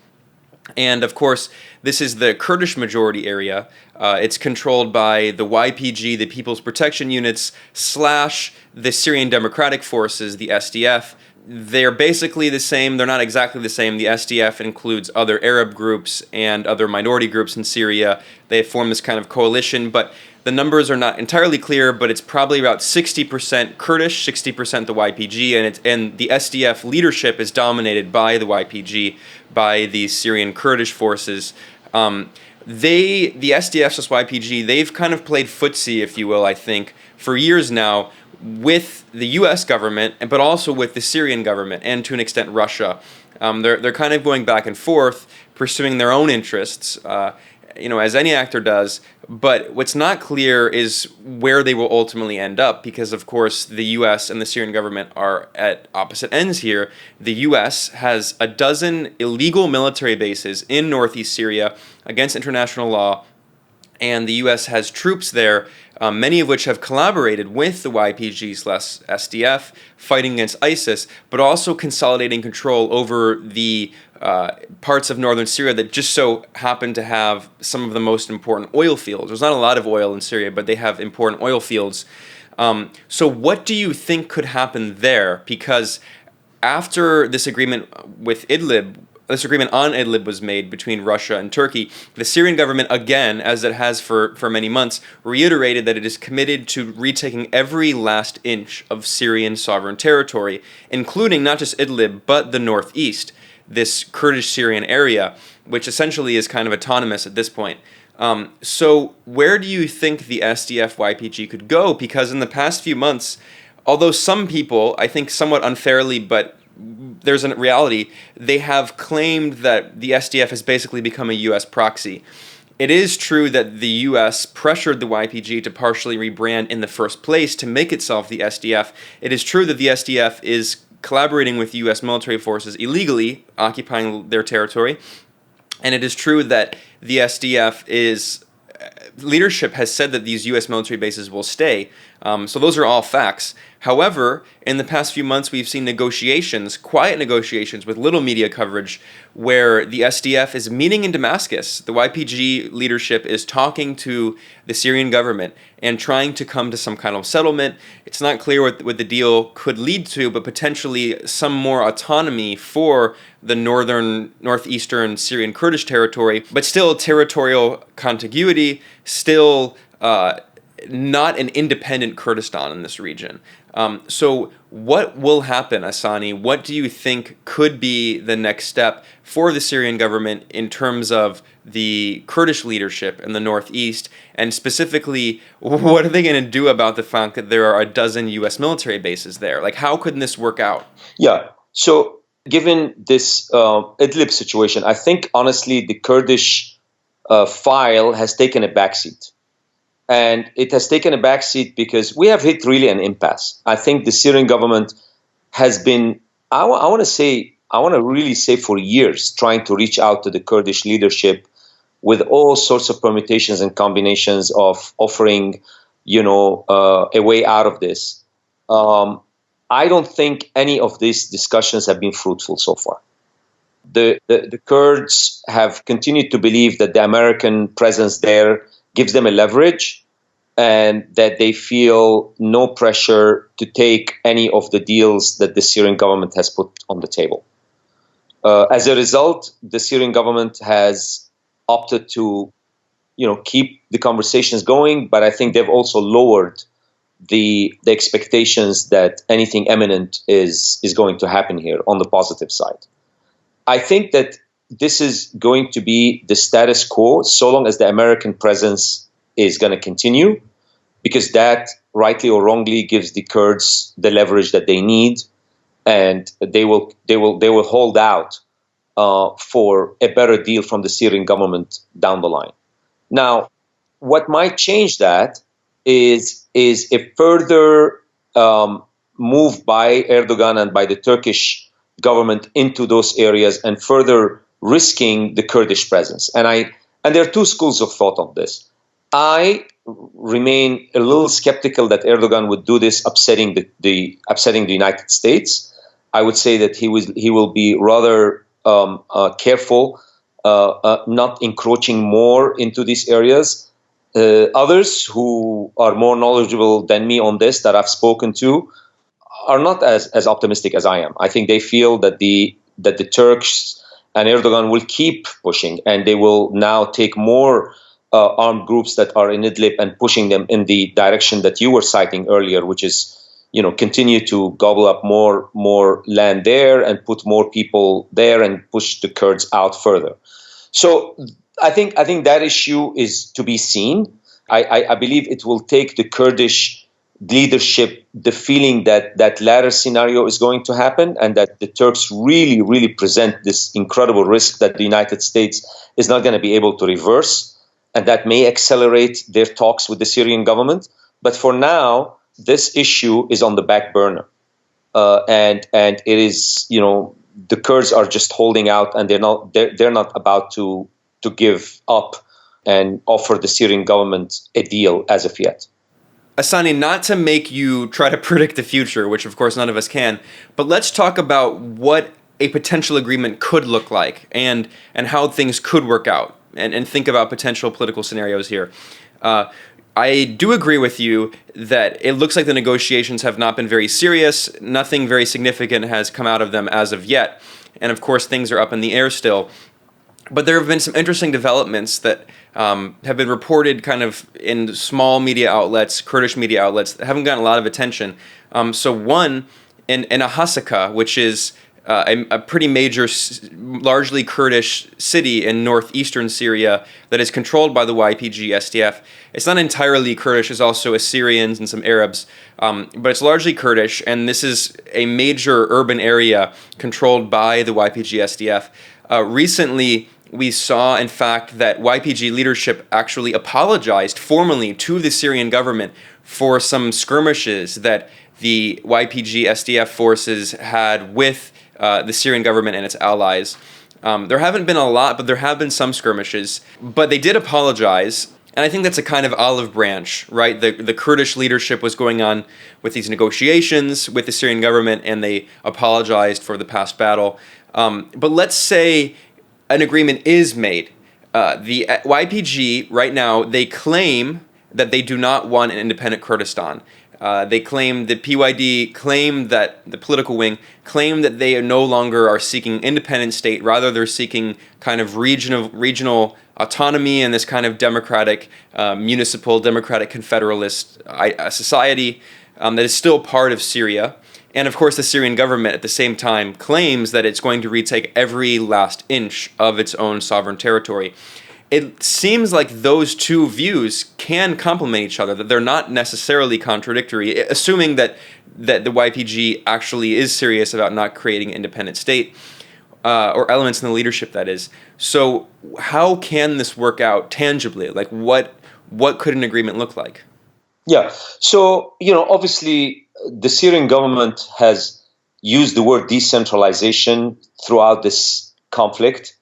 F: And of course, this is the Kurdish majority area. It's controlled by the YPG, the People's Protection Units, / the Syrian Democratic Forces, the SDF. They're basically the same. They're not exactly the same. The SDF includes other Arab groups and other minority groups in Syria. They form this kind of coalition, but the numbers are not entirely clear, but it's probably about 60% Kurdish, 60% the YPG, and the SDF leadership is dominated by the YPG, by the Syrian Kurdish forces. The SDF / YPG, they've kind of played footsie, if you will, I think, for years now with the U.S. government, but also with the Syrian government and to an extent Russia. They're kind of going back and forth, pursuing their own interests, as any actor does. But what's not clear is where they will ultimately end up, because of course the U.S. and the Syrian government are at opposite ends here. The U.S. has a dozen illegal military bases in northeast Syria against international law, and the U.S. has troops there, many of which have collaborated with the YPG/SDF, fighting against ISIS, but also consolidating control over the parts of northern Syria that just so happen to have some of the most important oil fields. There's not a lot of oil in Syria, but they have important oil fields. So what do you think could happen there? Because after this agreement with Idlib, this agreement on Idlib was made between Russia and Turkey, the Syrian government, again, as it has for many months, reiterated that it is committed to retaking every last inch of Syrian sovereign territory, including not just Idlib, but the northeast, this Kurdish Syrian area, which essentially is kind of autonomous at this point. So where do you think the SDF YPG could go? Because in the past few months, although some people, I think somewhat unfairly, but there's a reality, they have claimed that the SDF has basically become a U.S. proxy. It is true that the U.S. pressured the YPG to partially rebrand in the first place to make itself the SDF. It is true that the SDF is collaborating with U.S. military forces illegally, occupying their territory. And it is true that the SDF leadership has said that these U.S. military bases will stay. So those are all facts. However, in the past few months, we've seen negotiations, quiet negotiations with little media coverage, where the SDF is meeting in Damascus. The YPG leadership is talking to the Syrian government and trying to come to some kind of settlement. It's not clear what the deal could lead to, but potentially some more autonomy for the northeastern Syrian Kurdish territory, but still territorial contiguity, still not an independent Kurdistan in this region. So what will happen, Ehsani? What do you think could be the next step for the Syrian government in terms of the Kurdish leadership in the northeast? And specifically, what are they going to do about the fact that there are a dozen U.S. military bases there? Like, how could this work out?
A: Yeah. So given this Idlib situation, I think, honestly, the Kurdish file has taken a backseat. And it has taken a backseat because we have hit really an impasse. I think the Syrian government has been, I want to really say for years, trying to reach out to the Kurdish leadership with all sorts of permutations and combinations of offering, a way out of this. I don't think any of these discussions have been fruitful so far. The Kurds have continued to believe that the American presence there gives them a leverage, and that they feel no pressure to take any of the deals that the Syrian government has put on the table. As a result, the Syrian government has opted to, keep the conversations going, but I think they've also lowered the expectations that anything imminent is going to happen here on the positive side. I think that this is going to be the status quo so long as the American presence is going to continue, because that, rightly or wrongly, gives the Kurds the leverage that they need, and they will hold out for a better deal from the Syrian government down the line. Now, what might change that is a further move by Erdogan and by the Turkish government into those areas and further risking the Kurdish presence. And there are two schools of thought on this. I remain a little skeptical that Erdogan would do this, upsetting the United States. I would say that he will be rather careful, not encroaching more into these areas. Others who are more knowledgeable than me on this, that I've spoken to, are not as optimistic as I am. I think they feel that the Turks and Erdogan will keep pushing, and they will now take more armed groups that are in Idlib and pushing them in the direction that you were citing earlier, which is, continue to gobble up more land there and put more people there and push the Kurds out further. So I think that issue is to be seen. I believe it will take the Kurdish leadership the feeling that that latter scenario is going to happen, and that the Turks really, really present this incredible risk that the United States is not going to be able to reverse. And that may accelerate their talks with the Syrian government. But for now, this issue is on the back burner. And it is, the Kurds are just holding out, and they're not about to give up and offer the Syrian government a deal as of yet.
F: Ehsani, not to make you try to predict the future, which of course none of us can, but let's talk about what a potential agreement could look like and how things could work out. And think about potential political scenarios here. I do agree with you that it looks like the negotiations have not been very serious. Nothing very significant has come out of them as of yet. And of course, things are up in the air still. But there have been some interesting developments that have been reported kind of in small media outlets, Kurdish media outlets, that haven't gotten a lot of attention. So one, in Ahasaka, which is a pretty major, largely Kurdish city in northeastern Syria that is controlled by the YPG SDF. It's not entirely Kurdish, there's also Assyrians and some Arabs, but it's largely Kurdish, and this is a major urban area controlled by the YPG SDF. Recently, we saw, in fact, that YPG leadership actually apologized formally to the Syrian government for some skirmishes that the YPG SDF forces had with the Syrian government and its allies. There haven't been a lot, but there have been some skirmishes. But they did apologize. And I think that's a kind of olive branch, right? The Kurdish leadership was going on with these negotiations with the Syrian government, and they apologized for the past battle. But let's say an agreement is made. The YPG right now, they claim that they do not want an independent Kurdistan. They claim, the PYD claim that, the political wing, claim that they no longer are seeking independent state, rather they're seeking kind of regional autonomy and this kind of democratic, municipal, democratic confederalist society that is still part of Syria. And of course the Syrian government at the same time claims that it's going to retake every last inch of its own sovereign territory. It seems like those two views can complement each other, that they're not necessarily contradictory, assuming that the YPG actually is serious about not creating an independent state, or elements in the leadership, that is. So how can this work out tangibly? Like what could an agreement look like?
A: Yeah. So, obviously the Syrian government has used the word decentralization throughout this conflict.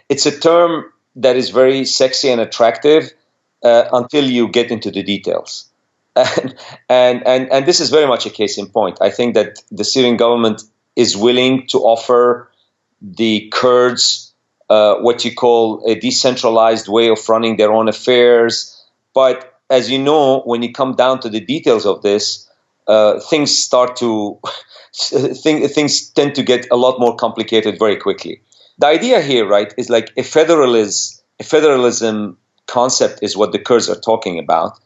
A: It's a term that is very sexy and attractive until you get into the details. And this is very much a case in point. I think that the Syrian government is willing to offer the Kurds what you call a decentralized way of running their own affairs. But as you know, when you come down to the details of this, things start to things tend to get a lot more complicated very quickly. The idea here, right, is like a federalism concept is what the Kurds are talking about.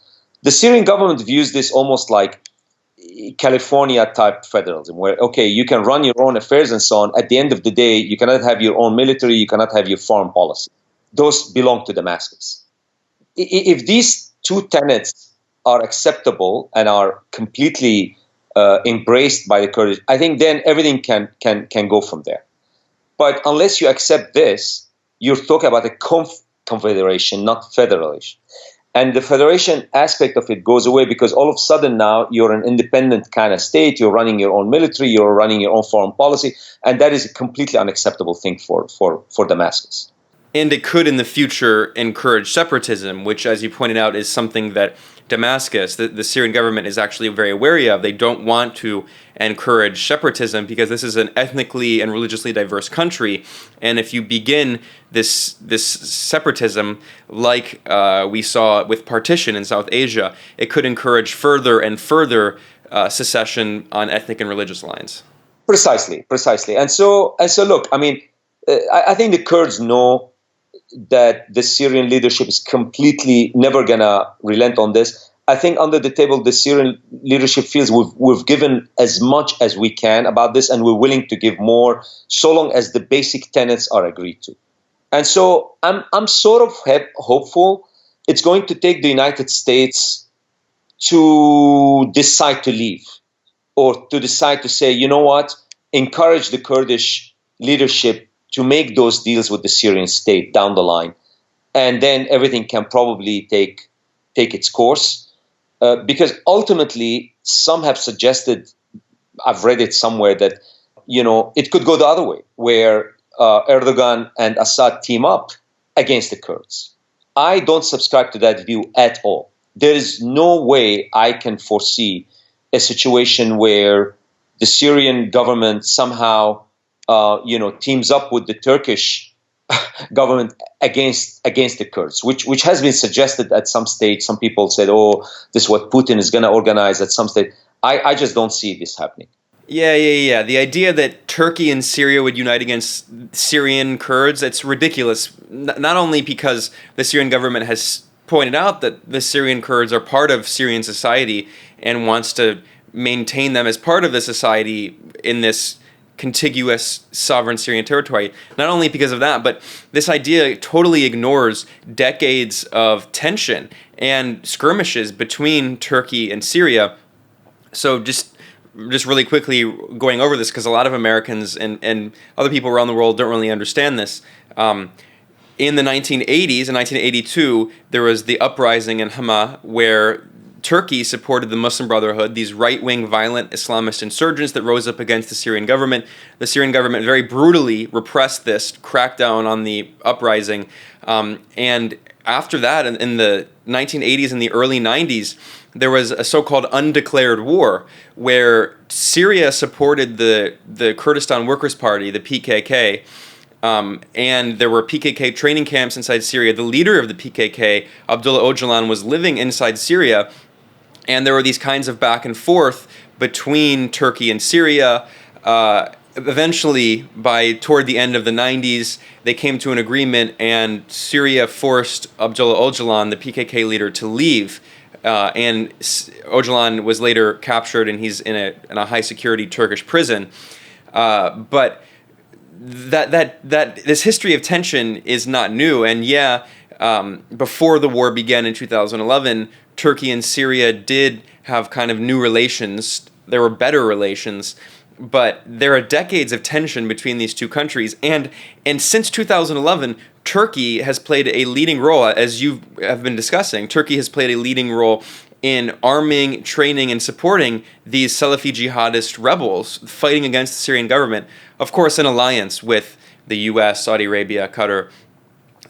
A: The Syrian government views this almost like California type federalism, where, okay, you can run your own affairs and so on. At the end of the day, you cannot have your own military, you cannot have your foreign policy. Those belong to Damascus. If these two tenets are acceptable and are completely embraced by the Kurdish, I think then everything can go from there. But unless you accept this, you're talking about a confederation, not federation. And the federation aspect of it goes away because all of a sudden now you're an independent kind of state, you're running your own military, you're running your own foreign policy, and that is a completely unacceptable thing for Damascus.
F: And it could in the future encourage separatism, which, as you pointed out, is something that Damascus, the Syrian government, is actually very wary of. They don't want to encourage separatism because this is an ethnically and religiously diverse country. And if you begin this separatism, like we saw with partition in South Asia, it could encourage further and further secession on ethnic and religious lines.
A: Precisely. And so look, I mean, I think the Kurds know that the Syrian leadership is completely never gonna relent on this. I think under the table, the Syrian leadership feels we've given as much as we can about this, and we're willing to give more, so long as the basic tenets are agreed to. And so I'm sort of hopeful it's going to take the United States to decide to leave, or to decide to say, you know what, encourage the Kurdish leadership to make those deals with the Syrian state down the line, and then everything can probably take its course. Because ultimately, some have suggested, I've read it somewhere, that it could go the other way, where Erdogan and Assad team up against the Kurds. I don't subscribe to that view at all. There is no way I can foresee a situation where the Syrian government somehow teams up with the Turkish government against the Kurds, which has been suggested at some stage. Some people said, "Oh, this is what Putin is going to organize at some stage." I just don't see this happening.
F: Yeah. The idea that Turkey and Syria would unite against Syrian Kurds, it's ridiculous. Not only because the Syrian government has pointed out that the Syrian Kurds are part of Syrian society and wants to maintain them as part of the society in this contiguous sovereign Syrian territory. Not only because of that, but this idea totally ignores decades of tension and skirmishes between Turkey and Syria. So just really quickly going over this, because a lot of Americans and other people around the world don't really understand this. In the 1980s, in 1982, there was the uprising in Hama, where Turkey supported the Muslim Brotherhood, these right-wing violent Islamist insurgents that rose up against the Syrian government. The Syrian government very brutally repressed this, cracked down on the uprising. And after that, in the 1980s and the early 90s, there was a so-called undeclared war where Syria supported the Kurdistan Workers' Party, the PKK, and there were PKK training camps inside Syria. The leader of the PKK, Abdullah Öcalan, was living inside Syria, and there were these kinds of back and forth between Turkey and Syria. Eventually, toward the end of the 90s, they came to an agreement, and Syria forced Abdullah Öcalan, the PKK leader, to leave. And Öcalan was later captured, and he's in a high-security Turkish prison. But that this history of tension is not new, and before the war began in 2011, Turkey and Syria did have kind of new relations. There were better relations, but there are decades of tension between these two countries, and since 2011, Turkey has played a leading role, as you have been discussing. Turkey has played a leading role in arming, training, and supporting these Salafi jihadist rebels fighting against the Syrian government, of course in alliance with the US, Saudi Arabia, Qatar.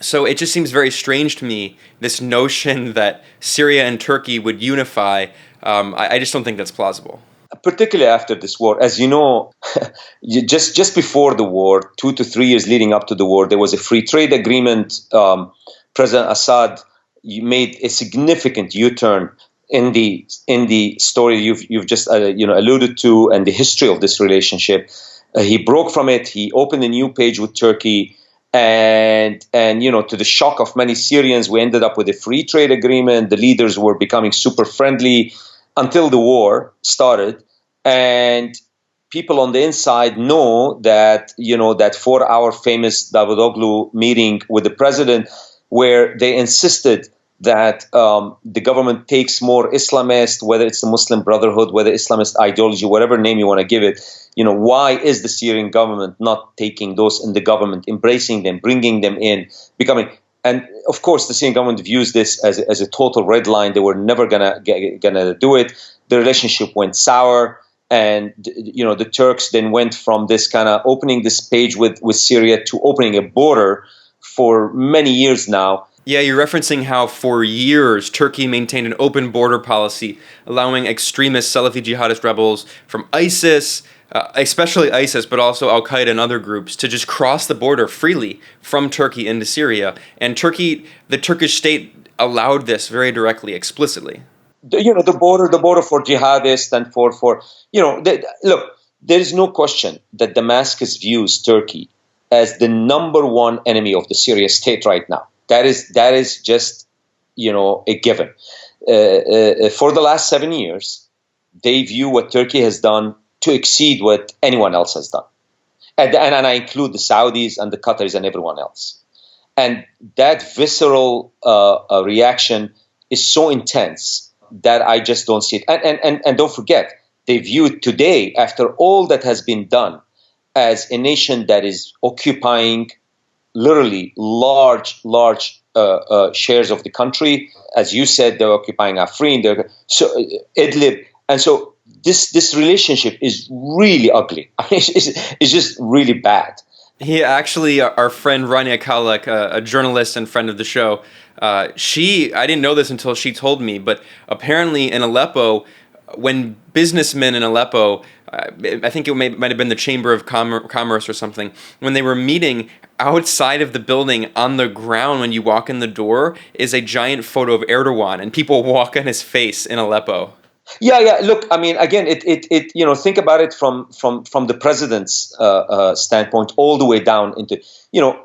F: So it just seems very strange to me, this notion that Syria and Turkey would unify. I just don't think that's plausible.
A: Particularly after this war, as you know, just before the war, 2 to 3 years leading up to the war, there was a free trade agreement. President Assad made a significant U-turn in the story you've just alluded to, and the history of this relationship. He broke from it. He opened a new page with Turkey, and to the shock of many Syrians, we ended up with a free trade agreement. The leaders were becoming super friendly until the war started, and people on the inside know that that 4-hour famous Davutoglu meeting with the president, where they insisted that the government takes more Islamist, whether it's the Muslim Brotherhood, whether Islamist ideology, whatever name you want to give it. Why is the Syrian government not taking those in the government, embracing them, bringing them in, becoming? And of course, the Syrian government views this as a total red line. They were never gonna do it. The relationship went sour, and the Turks then went from this kind of opening this page with Syria to opening a border for many years now.
F: Yeah, you're referencing how for years Turkey maintained an open border policy, allowing extremist Salafi jihadist rebels from ISIS, especially ISIS, but also Al-Qaeda and other groups, to just cross the border freely from Turkey into Syria. And the Turkish state allowed this very directly, explicitly.
A: The border for jihadists and look, there is no question that Damascus views Turkey as the number one enemy of the Syrian state right now. That is just a given. For the last 7 years, they view what Turkey has done to exceed what anyone else has done, and I include the Saudis and the Qataris and everyone else. And that visceral reaction is so intense that I just don't see it. And don't forget, they view it today, after all that has been done, as a nation that is occupying literally large shares of the country. As you said, they're occupying Afrin, Idlib, and so this relationship is really ugly. I mean, it's just really bad.
F: Actually, our friend Rania Kalak, a journalist and friend of the show, I didn't know this until she told me, but apparently in Aleppo, when businessmen in Aleppo, I think it might have been the Chamber of Commerce or something, when they were meeting, outside of the building on the ground when you walk in the door is a giant photo of Erdogan, and people walk on his face in Aleppo.
A: Yeah. Look, I mean, again, think about it from the president's standpoint, all the way down into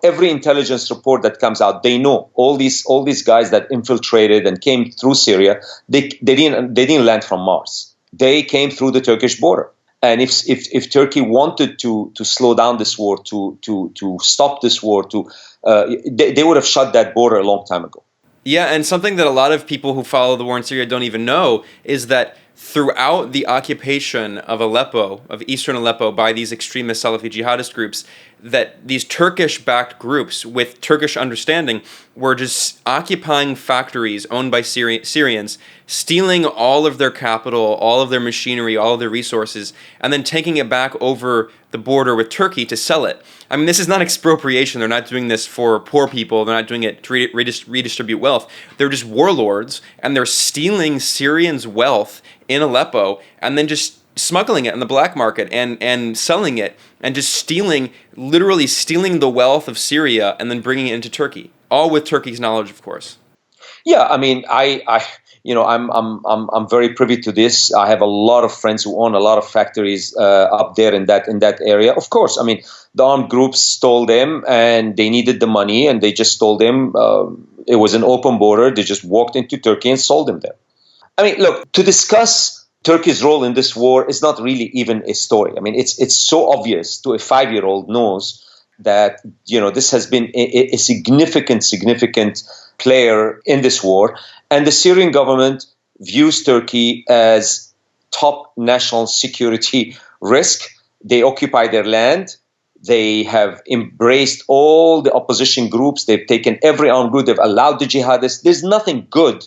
A: every intelligence report that comes out. They know all these guys that infiltrated and came through Syria. They didn't land from Mars. They came through the Turkish border. And if Turkey wanted to slow down this war, to stop this war, they would have shut that border a long time ago.
F: Yeah, and something that a lot of people who follow the war in Syria don't even know is that throughout the occupation of Aleppo, of eastern Aleppo, by these extremist Salafi jihadist groups, that these Turkish-backed groups with Turkish understanding were just occupying factories owned by Syrians, stealing all of their capital, all of their machinery, all of their resources, and then taking it back over the border with Turkey to sell it. I mean, this is not expropriation. They're not doing this for poor people. They're not doing it to redistribute wealth. They're just warlords, and they're stealing Syrians' wealth in Aleppo and then just smuggling it in the black market and selling it and just literally stealing the wealth of Syria and then bringing it into Turkey, all with Turkey's knowledge, of course.
A: Yeah, I mean, I'm very privy to this. I have a lot of friends who own a lot of factories up there in that area. Of course, I mean, the armed groups stole them, and they needed the money, and they just stole them. It was an open border. They just walked into Turkey and sold them there. I mean, look, to discuss Turkey's role in this war is not really even a story. I mean, it's so obvious to a 5-year-old knows that, this has been a significant player in this war. And the Syrian government views Turkey as top national security risk. They occupy their land. They have embraced all the opposition groups. They've taken every armed group. They've allowed the jihadists. There's nothing good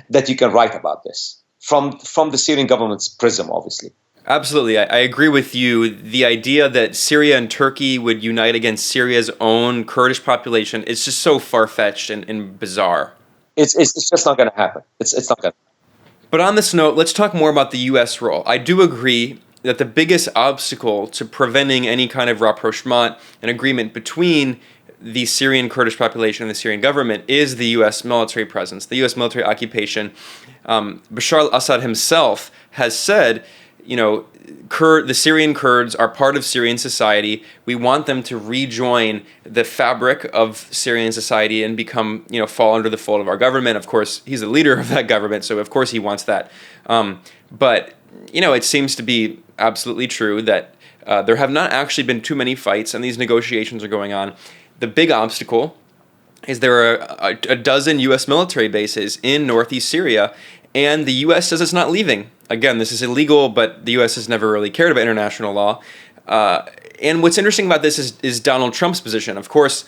A: that you can write about this from the Syrian government's prism, obviously.
F: Absolutely. I agree with you. The idea that Syria and Turkey would unite against Syria's own Kurdish population is just so far-fetched and bizarre.
A: It's just not going to happen. It's not going to happen.
F: But on this note, let's talk more about the U.S. role. I do agree that the biggest obstacle to preventing any kind of rapprochement, an agreement between the Syrian Kurdish population and the Syrian government, is the U.S. military presence, the U.S. military occupation. Bashar al-Assad himself has said, the Syrian Kurds are part of Syrian society. We want them to rejoin the fabric of Syrian society and become, fall under the fold of our government. Of course, he's the leader of that government, so of course he wants that. But it seems to be absolutely true that there have not actually been too many fights, and these negotiations are going on. The big obstacle is there are a dozen U.S. military bases in northeast Syria, and the U.S. says it's not leaving. Again, this is illegal, but the U.S. has never really cared about international law. And what's interesting about this is Donald Trump's position. Of course,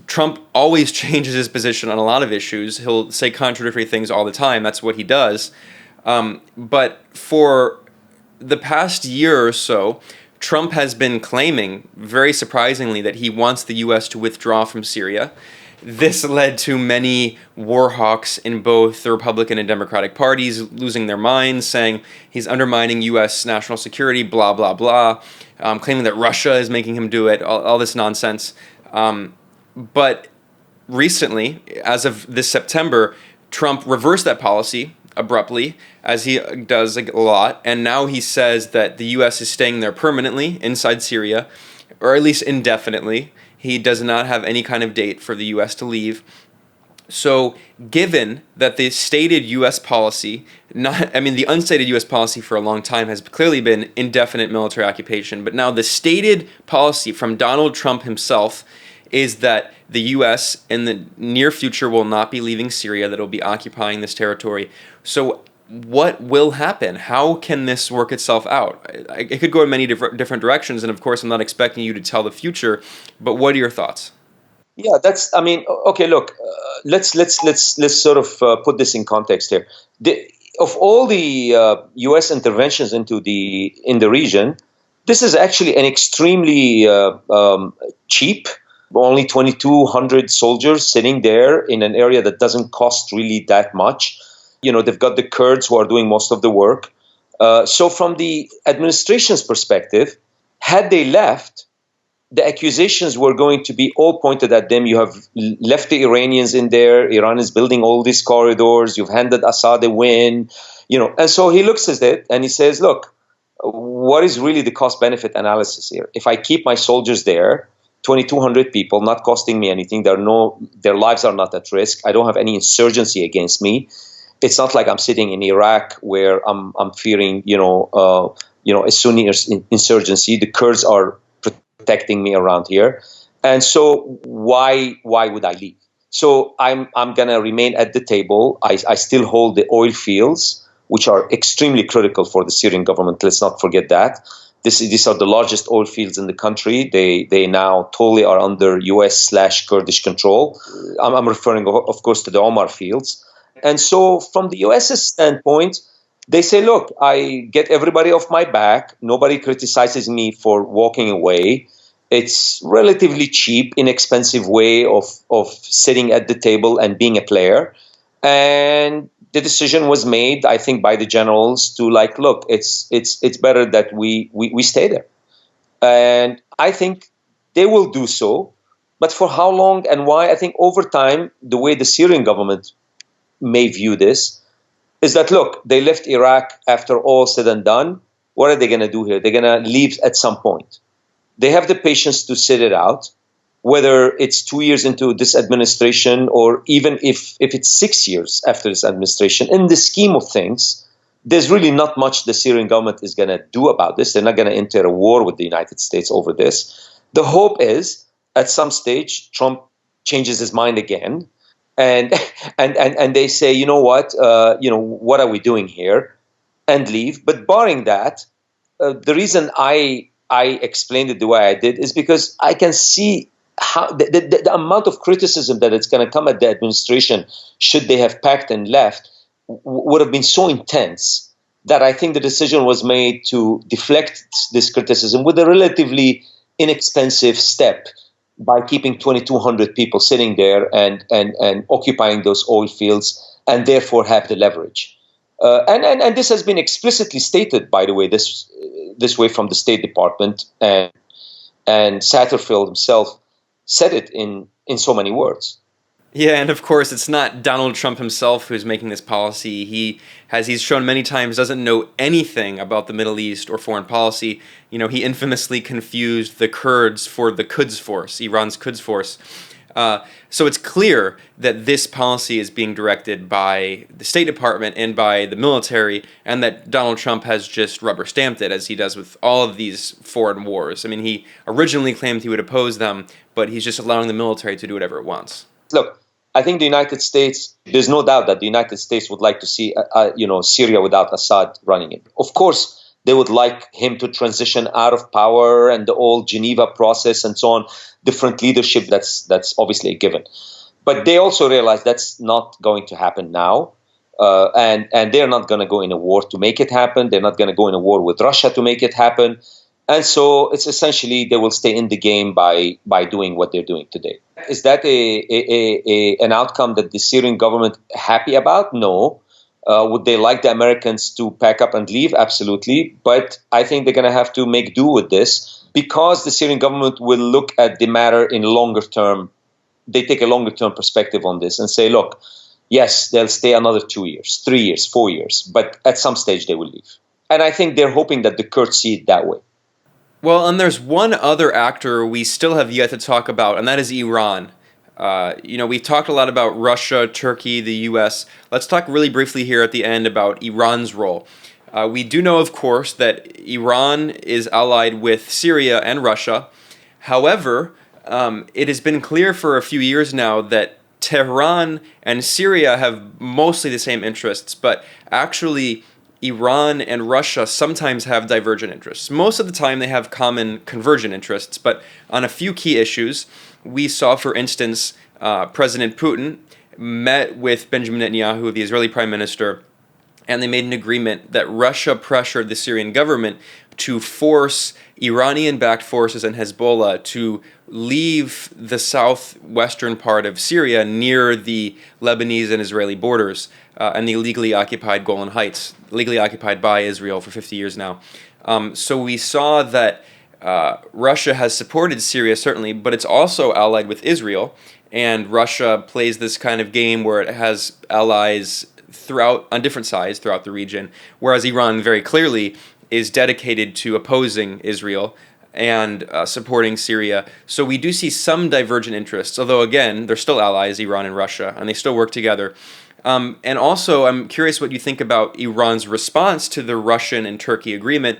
F: Trump always changes his position on a lot of issues. He'll say contradictory things all the time. That's what he does. But for the past year or so, Trump has been claiming, very surprisingly, that he wants the U.S. to withdraw from Syria. This led to many war hawks in both the Republican and Democratic parties losing their minds, saying he's undermining U.S. national security, blah, blah, blah, claiming that Russia is making him do it, all this nonsense. But recently, as of this September, Trump reversed that policy abruptly, as he does a lot, and now he says that the U.S. is staying there permanently inside Syria, or at least indefinitely. He does not have any kind of date for the U.S. to leave. So given that the stated U.S. policy, the unstated U.S. policy for a long time has clearly been indefinite military occupation, but now the stated policy from Donald Trump himself is that the U.S. in the near future will not be leaving Syria, that it will be occupying this territory. So what will happen? How can this work itself out? It could go in many different directions, and of course I'm not expecting you to tell the future, but what are your thoughts?
A: Yeah, okay, look, let's sort of put this in context here. Of all the U.S. interventions in the region, this is actually an extremely cheap, only 2,200 soldiers sitting there in an area that doesn't cost really that much. They've got the Kurds who are doing most of the work. So from the administration's perspective, had they left, the accusations were going to be all pointed at them. You have left the Iranians in there. Iran is building all these corridors. You've handed Assad a win. And so he looks at it and he says, look, what is really the cost-benefit analysis here? If I keep my soldiers there, 2,200 people, not costing me anything, their lives are not at risk. I don't have any insurgency against me. It's not like I'm sitting in Iraq where I'm fearing, a Sunni insurgency. The Kurds are protecting me around here, and so why would I leave? So I'm gonna remain at the table. I still hold the oil fields which are extremely critical for the Syrian government. Let's not forget that. These are the largest oil fields in the country. They now totally are under US/Kurdish control. I'm referring, of course, to the Omar fields. And so from the US's standpoint, they say, look, I get everybody off my back. Nobody criticizes me for walking away. It's relatively cheap, inexpensive way of sitting at the table and being a player. And the decision was made, I think, by the generals to look, it's better that we stay there. And I think they will do so. But for how long and why? I think over time, the way the Syrian government may view this is that, look, they left Iraq after all said and done. What are they going to do here? They're going to leave at some point. They have the patience to sit it out, whether it's 2 years into this administration or even if it's 6 years after this administration. In the scheme of things, there's really not much the Syrian government is going to do about this. They're not going to enter a war with the United States over this. The hope is at some stage, Trump changes his mind again. And they say, you know what are we doing here? And leave. But barring that, the reason I explained it the way I did is because I can see how the amount of criticism that it's going to come at the administration should they have packed and left would have been so intense that I think the decision was made to deflect this criticism with a relatively inexpensive step by keeping 2,200 people sitting there and occupying those oil fields and therefore have the leverage. And this has been explicitly stated, by the way, this way from the State Department, and Satterfield himself said it in so many words.
F: Yeah, and of course, it's not Donald Trump himself who's making this policy. He's shown many times, doesn't know anything about the Middle East or foreign policy. He infamously confused the Kurds for the Quds Force, Iran's Quds Force. So it's clear that this policy is being directed by the State Department and by the military, and that Donald Trump has just rubber stamped it, as he does with all of these foreign wars. I mean, he originally claimed he would oppose them, but he's just allowing the military to do whatever it wants.
A: Look, I think the United States, there's no doubt that the United States would like to see, Syria without Assad running it. Of course, they would like him to transition out of power and the old Geneva process and so on, different leadership, that's obviously a given. But they also realize that's not going to happen now. And they're not going to go in a war to make it happen. They're not going to go in a war with Russia to make it happen. And so it's essentially they will stay in the game by doing what they're doing today. Is that an outcome that the Syrian government happy about? No. Would they like the Americans to pack up and leave? Absolutely. But I think they're going to have to make do with this because the Syrian government will look at the matter in longer term. They take a longer term perspective on this and say, look, yes, they'll stay another 2 years, 3 years, 4 years, but at some stage they will leave. And I think they're hoping that the Kurds see it that way.
F: Well, and there's one other actor we still have yet to talk about, and that is Iran. We've talked a lot about Russia, Turkey, the U.S. Let's talk really briefly here at the end about Iran's role. We do know, of course, that Iran is allied with Syria and Russia. However, it has been clear for a few years now that Tehran and Syria have mostly the same interests, but actually Iran and Russia sometimes have divergent interests. Most of the time they have common convergent interests, but on a few key issues, we saw, for instance, President Putin met with Benjamin Netanyahu, the Israeli prime minister, and they made an agreement that Russia pressured the Syrian government to force Iranian-backed forces and Hezbollah to leave the southwestern part of Syria near the Lebanese and Israeli borders and the illegally occupied Golan Heights, legally occupied by Israel for 50 years now. So we saw that Russia has supported Syria, certainly, but it's also allied with Israel, and Russia plays this kind of game where it has allies on different sides throughout the region, whereas Iran very clearly is dedicated to opposing Israel and supporting Syria. So we do see some divergent interests, although again, they're still allies, Iran and Russia, and they still work together. And also, I'm curious what you think about Iran's response to the Russian and Turkey agreement.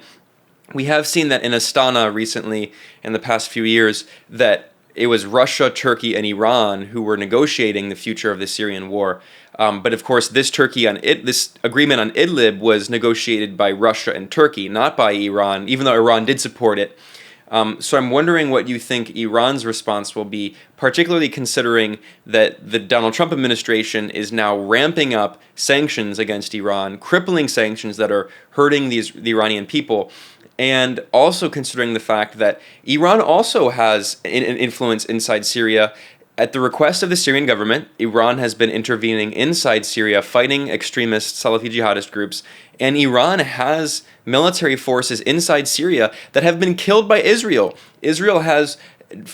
F: We have seen that in Astana recently, in the past few years, that it was Russia, Turkey, and Iran who were negotiating the future of the Syrian war. But of course, this agreement on Idlib was negotiated by Russia and Turkey, not by Iran, even though Iran did support it. So I'm wondering what you think Iran's response will be, particularly considering that the Donald Trump administration is now ramping up sanctions against Iran, crippling sanctions that are hurting the Iranian people, and also considering the fact that Iran also has an influence inside Syria. At the request of the Syrian government, Iran has been intervening inside Syria, fighting extremist Salafi jihadist groups, and Iran has military forces inside Syria that have been killed by Israel. Israel has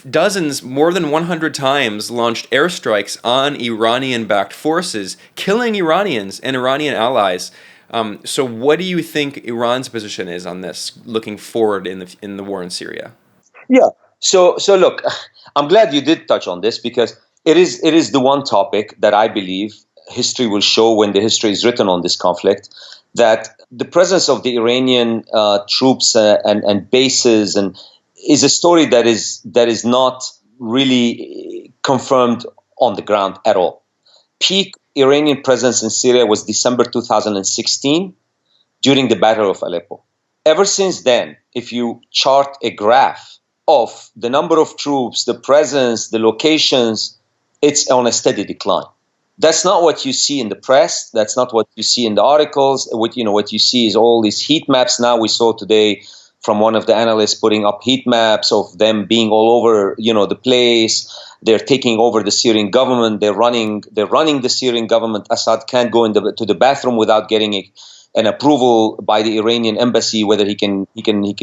F: dozens, more than 100 times, launched airstrikes on Iranian-backed forces, killing Iranians and Iranian allies. So what do you think Iran's position is on this, looking forward in the war in Syria?
A: Yeah. So look, I'm glad you did touch on this, because it is the one topic that I believe history will show, when the history is written on this conflict, that the presence of the Iranian troops and bases is a story that is not really confirmed on the ground at all. Peak Iranian presence in Syria was December 2016 during the Battle of Aleppo. Ever since then, if you chart a graph of the number of troops, the presence, the locations, it's on a steady decline. That's not what you see in the press. That's not what you see in the articles. What you see is all these heat maps. Now we saw today from one of the analysts putting up heat maps of them being all over, the place. They're taking over the Syrian government. They're running the Syrian government. Assad can't go to the bathroom without getting an approval by the Iranian embassy whether he can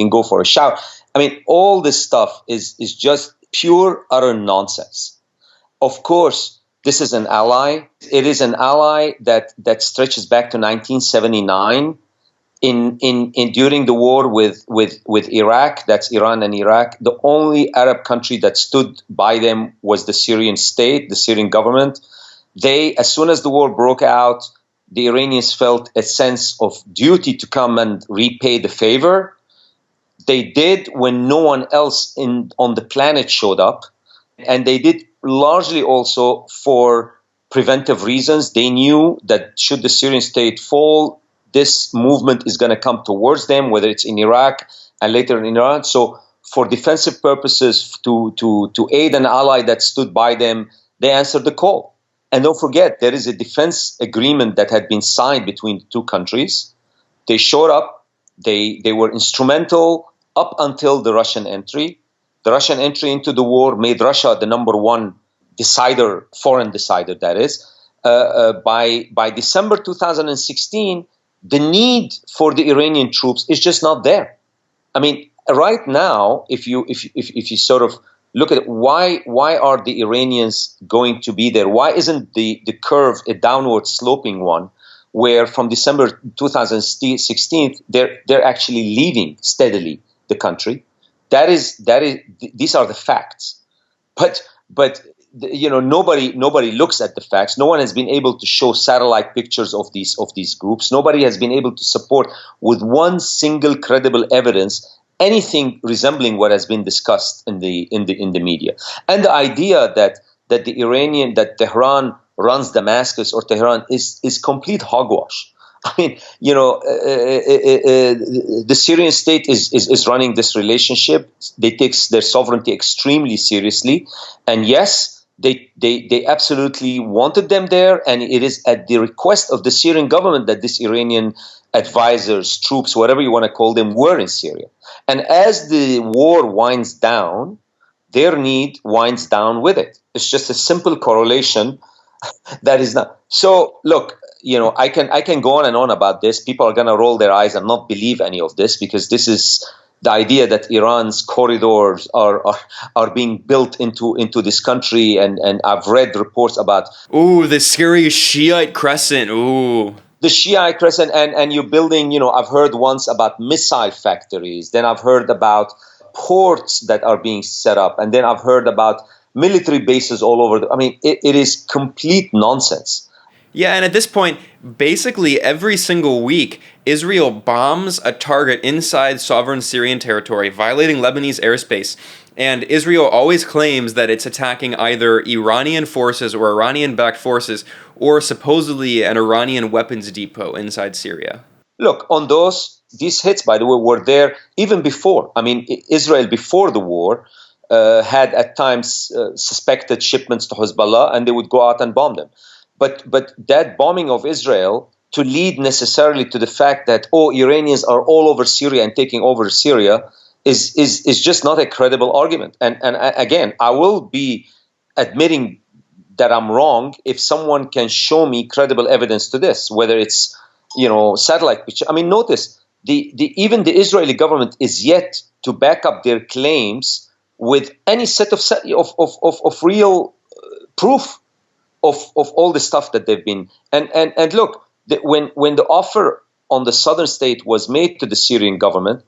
A: go for a shower. I mean, all this stuff is just pure, utter nonsense. Of course, this is an ally. It is an ally that stretches back to 1979. During the war with Iraq, that's Iran and Iraq, the only Arab country that stood by them was the Syrian state, the Syrian government. As soon as the war broke out, the Iranians felt a sense of duty to come and repay the favor. They did when no one else on the planet showed up, and they did largely also for preventive reasons. They knew that should the Syrian state fall, this movement is going to come towards them, whether it's in Iraq and later in Iran. So for defensive purposes, to aid an ally that stood by them, they answered the call. And don't forget, there is a defense agreement that had been signed between the two countries. They showed up. They were instrumental up until the Russian entry. The Russian entry into the war made Russia the number one decider, foreign decider, that is. By December 2016, the need for the Iranian troops is just not there. I mean, right now, if you sort of look at it, why are the Iranians going to be there? Why isn't the curve a downward sloping one, where from December 2016 they're actually leaving steadily the country? These are the facts. But nobody looks at the facts. No one has been able to show satellite pictures of these groups. Nobody has been able to support with one single credible evidence anything resembling what has been discussed in the media. And the idea that that Tehran runs Damascus or Tehran is complete hogwash. I mean, the Syrian state is running this relationship. They take their sovereignty extremely seriously, and yes, they absolutely wanted them there. And it is at the request of the Syrian government that this Iranian advisors, troops, whatever you want to call them, were in Syria. And as the war winds down, their need winds down with it. It's just a simple correlation. That is not so. Look, I can go on and on about this. People are going to roll their eyes and not believe any of this, because this is the idea that Iran's corridors are being built into this country. And I've read reports about
F: the scary Shiite crescent.
A: The Shiite crescent, and you're building. I've heard once about missile factories. Then I've heard about ports that are being set up, and then I've heard about military bases all over. I mean, it is complete nonsense.
F: Yeah, and at this point, basically every single week, Israel bombs a target inside sovereign Syrian territory, violating Lebanese airspace. And Israel always claims that it's attacking either Iranian forces or Iranian-backed forces, or supposedly an Iranian weapons depot inside Syria.
A: Look, on these hits, by the way, were there even before. I mean, Israel before the war had at times suspected shipments to Hezbollah, and they would go out and bomb them. But that bombing of Israel to lead necessarily to the fact that, Iranians are all over Syria and taking over Syria is just not a credible argument. And again, I will be admitting that I'm wrong if someone can show me credible evidence to this, whether it's, satellite picture. I mean, notice even the Israeli government is yet to back up their claims with any set of real proof of all the stuff that they've been. And look, when the offer on the southern state was made to the Syrian government,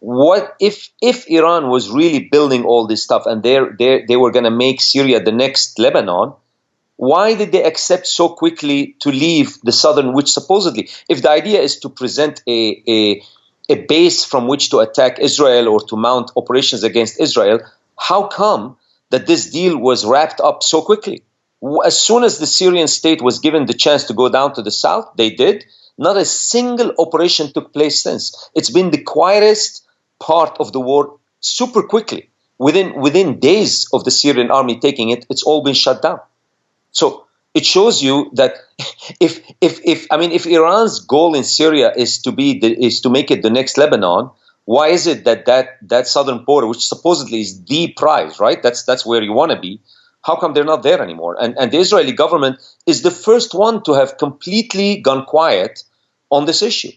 A: what if Iran was really building all this stuff and they were going to make Syria the next Lebanon? Why did they accept so quickly to leave the southern, which supposedly, if the idea is to present a base from which to attack Israel or to mount operations against Israel, how come that this deal was wrapped up so quickly? As soon as the Syrian state was given the chance to go down to the south, they did. Not a single operation took place since. It's been the quietest part of the war super quickly. Within days of the Syrian army taking it, it's all been shut down. So it shows you that if Iran's goal in Syria is to make it the next Lebanon, why is it that southern border, which supposedly is the prize, right? That's where you want to be. How come they're not there anymore? And the Israeli government is the first one to have completely gone quiet on this issue.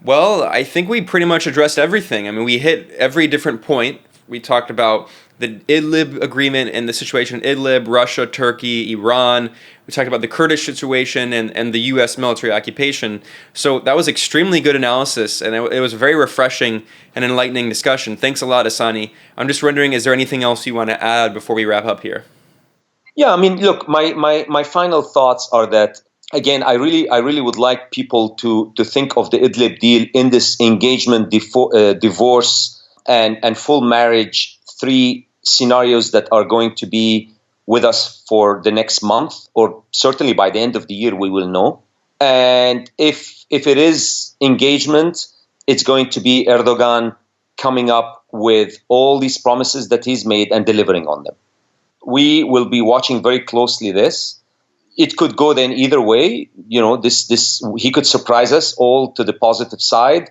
F: Well, I think we pretty much addressed everything. I mean, we hit every different point. We talked about the Idlib agreement and the situation in Idlib, Russia, Turkey, Iran. We talked about the Kurdish situation and the U.S. military occupation. So that was extremely good analysis, and it was a very refreshing and enlightening discussion. Thanks a lot, Ehsani. I'm just wondering, is there anything else you want to add before we wrap up here?
A: Yeah, I mean, look, my final thoughts are that, again, I really would like people to think of the Idlib deal in this engagement, divorce, and full marriage, three scenarios that are going to be with us for the next month, or certainly by the end of the year, we will know. And if it is engagement, it's going to be Erdogan coming up with all these promises that he's made and delivering on them. We will be watching very closely this. It could go then either way. He could surprise us all to the positive side,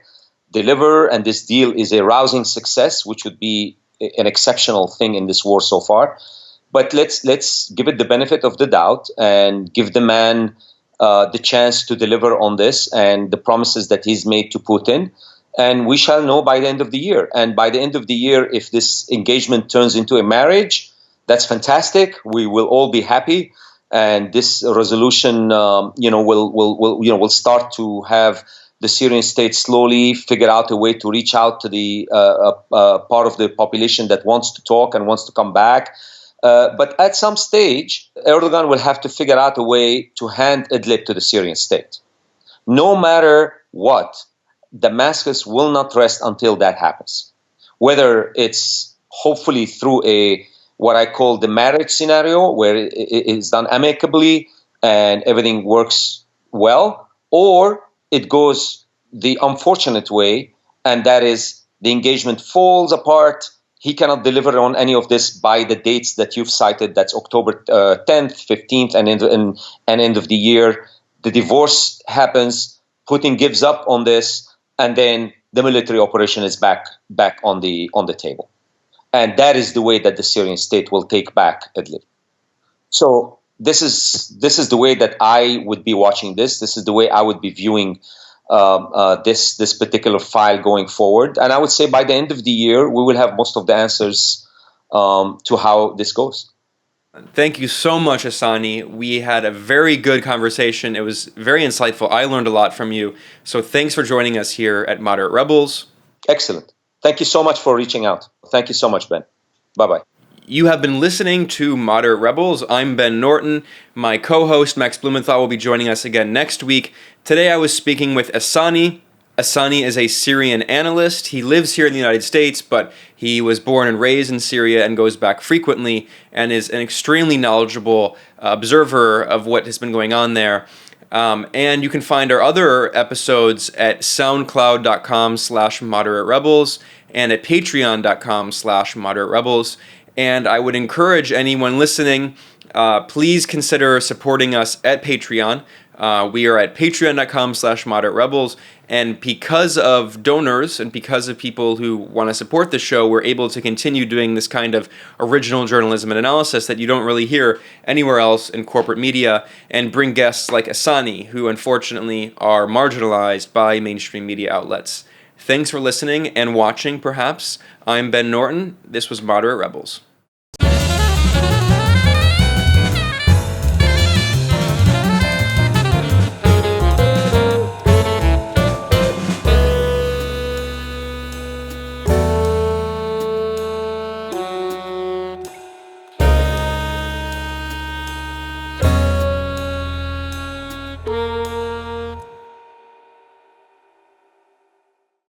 A: deliver, and this deal is a rousing success, which would be an exceptional thing in this war so far. But let's give it the benefit of the doubt and give the man the chance to deliver on this and the promises that he's made to Putin. And we shall know by the end of the year. And by the end of the year, if this engagement turns into a marriage, that's fantastic. We will all be happy. And this resolution, will start to have the Syrian state slowly figure out a way to reach out to the part of the population that wants to talk and wants to come back. But at some stage, Erdogan will have to figure out a way to hand Idlib to the Syrian state. No matter what, Damascus will not rest until that happens. Whether it's hopefully through what I call the marriage scenario, where it is done amicably and everything works well, or it goes the unfortunate way, and that is the engagement falls apart. He cannot deliver on any of this by the dates that you've cited. That's October 10th, 15th, and end of the year. The divorce happens. Putin gives up on this, and then the military operation is back on the table. And that is the way that the Syrian state will take back Idlib. So this is the way that I would be watching this. This is the way I would be viewing this particular file going forward. And I would say by the end of the year, we will have most of the answers to how this goes.
F: Thank you so much, Ehsani. We had a very good conversation. It was very insightful. I learned a lot from you. So thanks for joining us here at Moderate Rebels.
A: Excellent. Thank you so much for reaching out. Thank you so much, Ben. Bye-bye.
F: You have been listening to Moderate Rebels. I'm Ben Norton. My co-host Max Blumenthal will be joining us again next week. Today I was speaking with Ehsani. Ehsani is a Syrian analyst. He lives here in the United States, but he was born and raised in Syria and goes back frequently and is an extremely knowledgeable observer of what has been going on there. And you can find our other episodes at soundcloud.com/Moderate Rebels and at patreon.com/Moderate Rebels. And I would encourage anyone listening, please consider supporting us at Patreon. We are at patreon.com/Moderate Rebels. And because of donors and because of people who want to support the show, we're able to continue doing this kind of original journalism and analysis that you don't really hear anywhere else in corporate media, and bring guests like Ehsani, who unfortunately are marginalized by mainstream media outlets. Thanks for listening and watching, perhaps. I'm Ben Norton. This was Moderate Rebels.